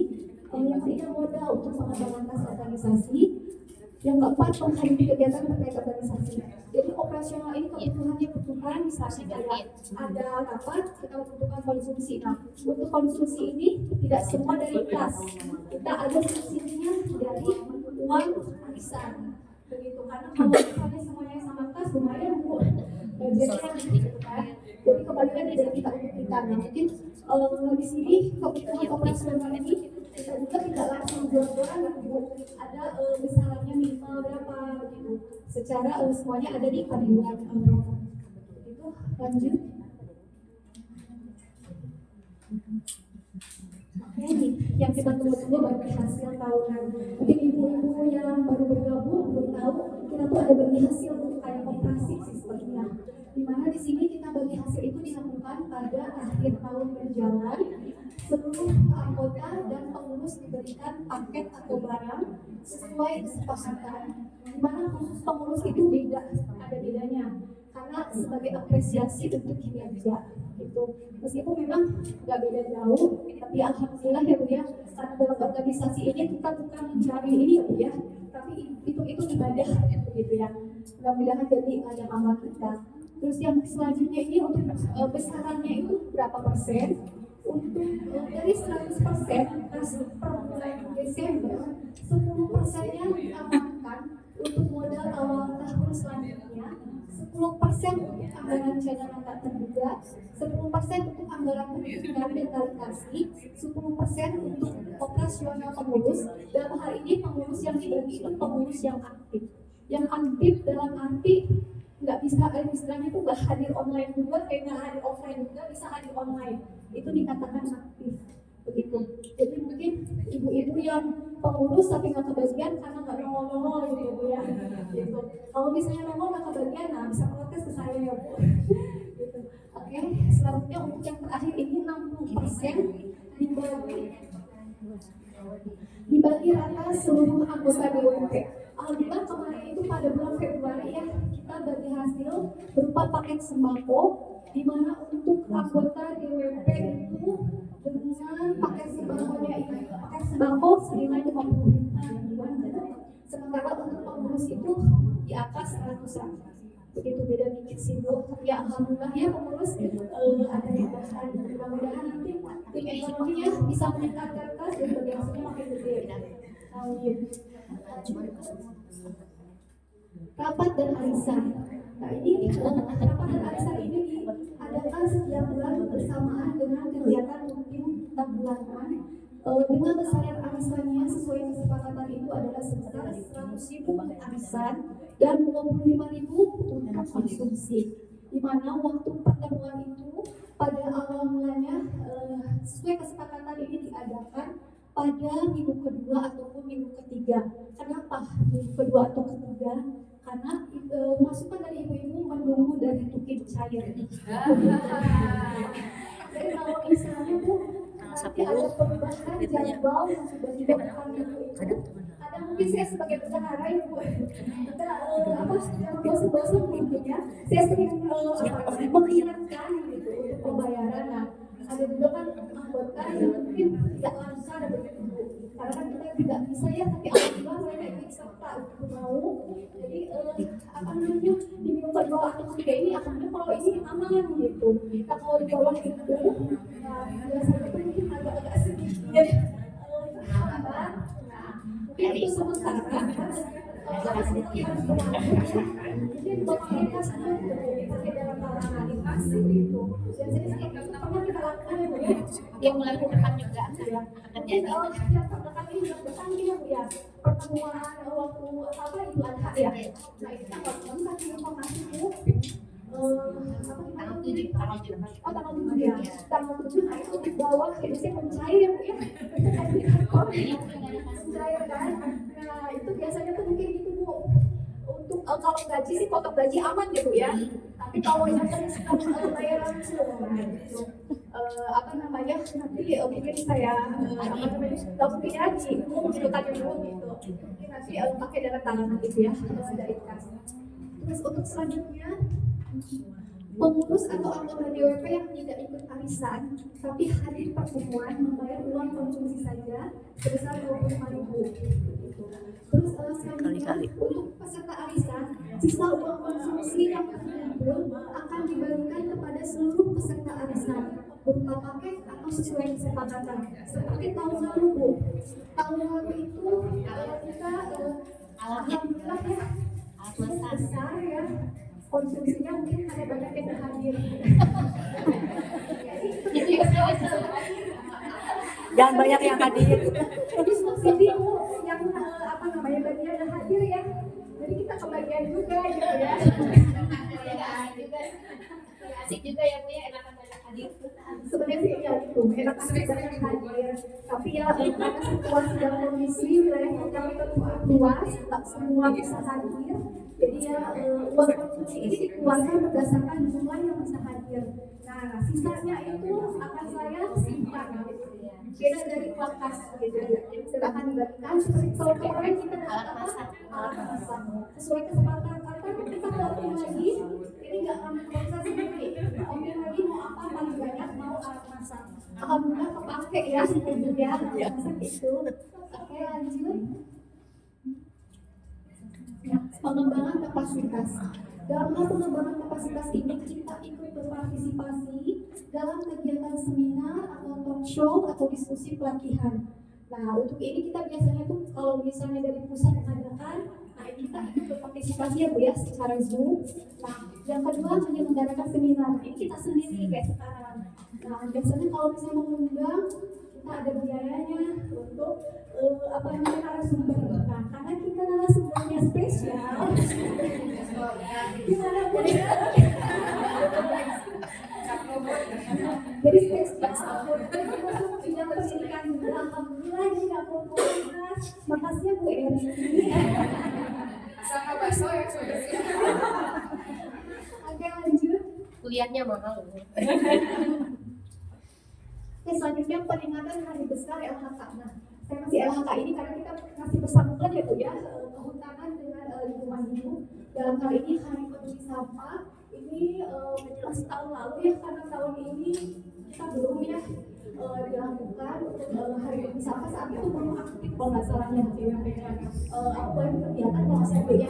Yang ketiga modal untuk pengembangan kas organisasi. Yang keempat menghadiri kegiatan terkait organisasi. Jadi operasional ini kebutuhan misalnya kayak ada rapat kita membutuhkan konsumsi. Nah untuk konsumsi ini tidak semua dari kas, kita ada subsidinya dari uang arisan. Begitu karena kalau misalnya semuanya sama kas lumayan bu budgetnya gitu kan. Jadi kembalikan dari kita untuk kita. Nah mungkin di sini kebutuhan operasional ini kita juga tidak langsung jual-jualan bu, ada besarannya minimal berapa gitu. Secara semuanya ada di panduan itu. Lanjut. Oke nih, yang kita tunggu-tunggu bagi hasil tahunan. Mungkin ibu-ibu yang baru bergabung belum tahu kita tuh ada bagi hasil untuk kayak operasi sistemnya. Dimana di sini kita bagi hasil itu dilakukan pada akhir tahun berjalan. Seluruh anggota dan pengurus diberikan paket atau barang sesuai kesepakatan. Dimana khusus pengurus itu beda, ada bedanya. Karena sebagai apresiasi untuk kinerja gitu. Meskipun memang nggak beda jauh, tapi alhamdulillah ya bu ya, karena dalam organisasi ini kita bukan mencari ini ya bu ya, tapi itu ibadah gitu ya. Mudah-mudahan jadi yang amal kita. Terus yang selanjutnya ini untuk besarannya itu berapa persen? Untuk dari 100% kas per bulan Desember, 10%-nya diamankan untuk modal awal tahun selanjutnya, 10% untuk anggaran cadangan tak terduga, 10% untuk anggaran pendidikan dan kalkulasi, 10% untuk operasional pengurus. Dalam hal ini pengurus yang dibagi itu pengurus yang aktif. Yang aktif dalam arti nggak bisa istilahnya itu nggak hadir online juga, kayak nggak hadir offline juga, bisa hadir online. Itu dikatakan aktif begitu. Jadi mungkin ibu-ibu yang pengurus tapi nggak kebagian karena nggak nongol-nongol gitu bu ya. Gitu. Kalau misalnya nongol nggak kebagian, nah bisa protes ke saya ya bu. Gitu. Oke, selanjutnya untuk yang terakhir ini 60% dibagi rata seluruh anggota DWP. Alhamdulillah kemarin itu pada bulan Februari ya kita bagi hasil berupa paket sembako, di mana untuk anggota DWP itu dengan paket sembakonya ini paket sembako senilai 55 ribuan, sementara untuk pengurus itu di atas 100. Begitu beda dikit sih bu, tapi ya alhamdulillah ya pengurus ada tambahan. Mudah-mudahan nanti tim ekonominya bisa meningkatkan kas dan bagi hasilnya makin gede. Amin. Rapat dan arisan. Nah ini rapat dan arisan ini diadakan setiap bulan bersamaan dengan kegiatan rutin tahunan. Dengan besaran arisannya sesuai kesepakatan itu adalah sebesar 100.000 untuk arisan dan 25.000 untuk konsumsi. Di mana waktu pertemuan itu pada awal mulanya sesuai kesepakatan ini diadakan pada minggu kedua ataupun minggu ketiga. Kenapa minggu kedua atau ketiga? Karena masukan dari ibu-ibu menunggu dari tukin cair. Jadi kalau misalnya bu nanti ada perubahan jadwal yang sudah diberikan minggu itu, kadang mungkin saya sebagai bendahara ibu kita jangan bosan-bosan mungkin ya. Saya sering mengingatkan gitu untuk pembayaran. Nah ada juga kan anggota yang mungkin tidak lancar begitu bu, karena kan kita tidak bisa ya, tapi alhamdulillah mereka ingin serta untuk mau. Jadi apa namanya di minggu kedua atau ketiga ini alhamdulillah kalau ini aman gitu. Nah kalau di bawah itu biasanya itu mungkin agak sedikit hambat. Nah mungkin itu sementara jadi bapak mereka semua dipakai dalam kalangan animasi gitu. Biasanya seperti itu pernah kita lakukan ya bu ya. Yang bulan depan juga akan Yang terdekat ini yang depan ini ya bu ya, pertemuan waktu apa Idul Adha ya. Nah itu tanggal 6 kasih informasi bu. Tanggal 7 Oh tanggal 7 ya. Tanggal 7 nah itu di bawah itu sih mencair ya bu ya. Itu kayak di kantor mencair kan. Nah itu biasanya tuh mungkin gitu bu. Untuk kalau gaji sih potong gaji aman gitu ya. Tapi kalau yang bayaran gitu, apa namanya nanti mungkin saya apa namanya nggak mungkin ya di gitu tadi dulu gitu. Mungkin nanti pakai dana tangan gitu ya dari kas. Terus untuk selanjutnya Pengurus atau anggota DWP yang tidak ikut arisan tapi hadir pertemuan membayar uang konsumsi saja sebesar 25.000. Terus selanjutnya untuk peserta arisan, sisa uang konsumsi yang terkumpul akan dibagikan kepada seluruh peserta arisan berupa paket atau sesuai kesepakatan. Seperti tahun lalu Bu, tahun lalu itu kita alhamdulillah ya cukup besar ya konsumsinya, mungkin ada banyak yang hadir. Jangan banyak yang hadir. Diskusi yang apa namanya bagian yang hadir ya, jadi kita kebagian juga gitu ya. Asik juga ya Bu ya, enakan banyak hadir. Sebenarnya sih ya itu enak banyak hadir, tapi ya karena situasi dan kondisi wilayah kami terluar luas, tak semua bisa hadir. Jadi ya uang konsumsi ini dikeluarkan berdasarkan jumlah yang bisa hadir. Nah sisanya itu akan saya simpan gitu ya. Beda dari uang kas gitu ya. Yang akan dibagikan seperti kalau kemarin kita dapat alat masak sesuai kesepakatan kita tahu lagi ini nggak akan bisa sendiri. Oke lagi mau apa paling banyak mau alat masak. Alhamdulillah kepake ya sebetulnya alat masak itu. Oke lanjut. Ya, pengembangan kapasitas. Dalam hal pengembangan kapasitas ini kita ikut berpartisipasi dalam kegiatan seminar atau talk show atau diskusi pelatihan. Nah untuk ini kita biasanya tuh kalau misalnya dari pusat mengadakan, nah kita ikut berpartisipasi ya Bu ya secara Zoom. Nah yang kedua menyelenggarakan seminar, ini kita sendiri kayak sekarang. Nah biasanya kalau misalnya mengundang kita ada biayanya untuk apa namanya narasumber. Nah karena kita narasumbernya spesial, gimana Bu? Jadi spesial, masuk bidang pendidikan juga. Alhamdulillah ini nggak mau makasih ya Bu Eri. Sama bakso ya sebenarnya. Oke lanjut. Kuliahnya mahal. Oke, selanjutnya peringatan hari besar LHK. Nah, saya masih LHK ini karena kita masih bersambungkan ya Bu ya, kehutanan dengan lingkungan hidup. Dalam hal ini hari peduli sampah ini menjelang tahun lalu ya, karena tahun ini kita belum ya dilakukan untuk hari peduli sampah saat itu belum aktif kalau nggak salah ya DWP aku baru kegiatan kalau saya ya.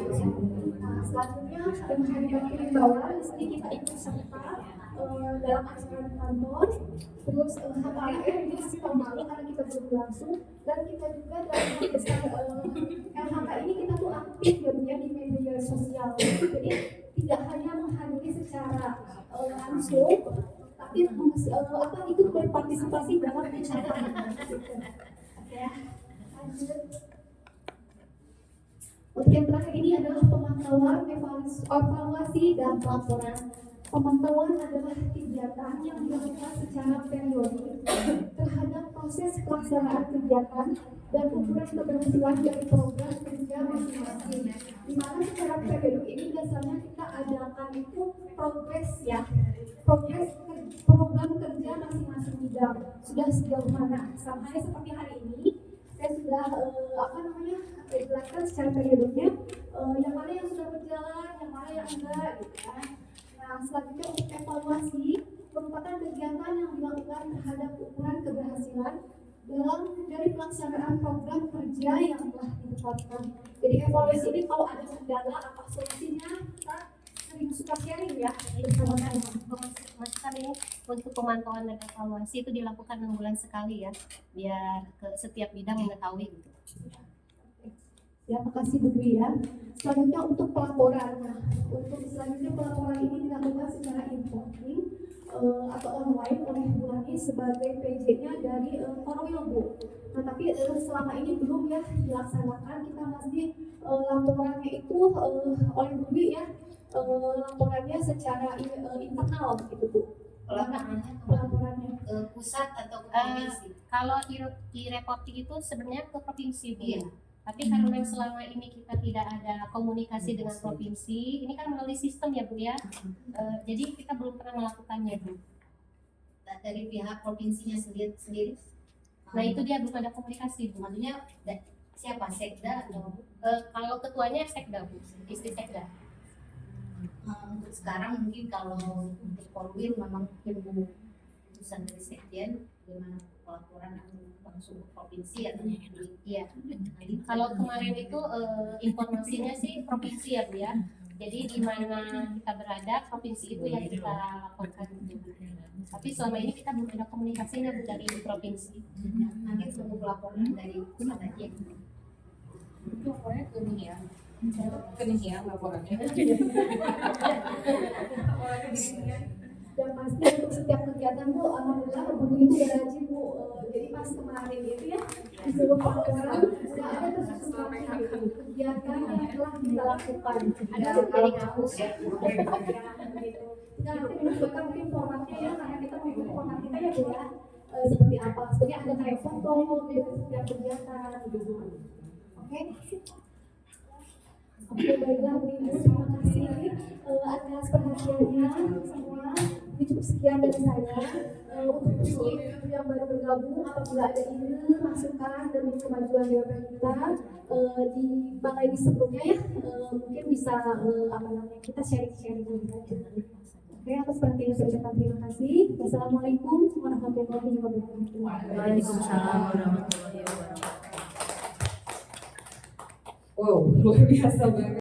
Nah, selanjutnya hari bakti rimbawan di sini kita ikut serta dalam acara di kantor. Terus HKM ini masih formal karena kita belum langsung, dan kita juga dalam hal besar LHK ini kita tuh aktif ya di media sosial. Jadi tidak hanya menghadiri secara langsung, tapi apa itu berpartisipasi dalam acara. Ya, lanjut. Untuk yang terakhir ini adalah pemantauan, evaluasi dan laporan. Pemantauan adalah kegiatan yang dilakukan secara periodik terhadap proses pelaksanaan kegiatan dan ukuran keberhasilan dari program kerja masing-masing. Di mana secara periodik ini biasanya kita adakan itu progres ya, progres program kerja masing-masing bidang sudah sejauh mana. Sampai seperti hari ini saya sudah jelaskan secara periodiknya yang mana yang sudah berjalan, yang mana yang enggak gitu kan. Nah, selanjutnya untuk evaluasi merupakan kegiatan yang dilakukan terhadap ukuran keberhasilan dalam dari pelaksanaan program kerja yang telah ditetapkan. Jadi evaluasi ini kalau ada kendala apa solusinya kita sering suka sharing ya bersama-sama. Masukan ini untuk pemantauan dan evaluasi itu dilakukan 6 bulan sekali ya, biar ke setiap bidang mengetahui gitu. Ya, makasih Bu Dwi ya. Selanjutnya untuk pelaporan. Nah, untuk selanjutnya pelaporan ini dilakukan secara in-house atau online oleh Bu Ani sebagai PJ-nya dari Korwil Bu. Nah, tapi selama ini belum ya dilaksanakan. Kita masih laporannya itu oleh Bu Dwi ya, laporannya secara internal gitu Bu. Pelaporannya Ke pusat atau ke provinsi? Kalau e-reporting itu sebenarnya ke provinsi Bu. Iya. Tapi karena selama ini kita tidak ada komunikasi dengan provinsi, ini kan melalui sistem ya Bu ya, jadi kita belum pernah melakukannya Bu. Dari pihak provinsinya sendiri. Nah itu dia belum ada komunikasi Bu. Maksudnya siapa, sekda atau Kalau ketuanya sekda Bu, istri sekda. Untuk sekarang mungkin kalau untuk Polwil memang tunggu keputusan dari Sekjen bagaimana pelaporan langsung ke provinsi atau Iya. Kalau kemarin itu informasinya sih provinsi ya Bu ya. Jadi di mana kita berada provinsi itu yang kita laporkan. Tapi selama ini kita belum ada komunikasinya Bu dari provinsi. nanti tunggu pelaporan dari pusat aja. Itu pokoknya kening ya. Kening ya laporannya. Dan pasti untuk setiap kegiatan Bu, alhamdulillah guru itu udah rajin Bu. Jadi pas kemarin itu ya disuruh laporan sudah ada tuh sesuatu kegiatan yang telah kita lakukan. Ada dari kampus ya. Begitu. Nah, nanti menunjukkan mungkin formatnya ya, karena kita mengikuti format kita ya Bu ya. Seperti apa? Sebenarnya ada kayak foto gitu setiap kegiatan gitu. Oke. Oke, baiklah Bu Ibu, terima kasih atas perhatiannya semua. Ini cukup sekian dari saya. Untuk ibu yang baru bergabung, apabila ada ide, masukan demi kemajuan DWP kita di balai di sebelumnya ya, mungkin bisa kita sharing-sharing dulu aja. Oke, atas perhatiannya saya ucapkan terima kasih. Wassalamualaikum warahmatullahi wabarakatuh. Waalaikumsalam warahmatullahi wabarakatuh. Wow, luar biasa banget.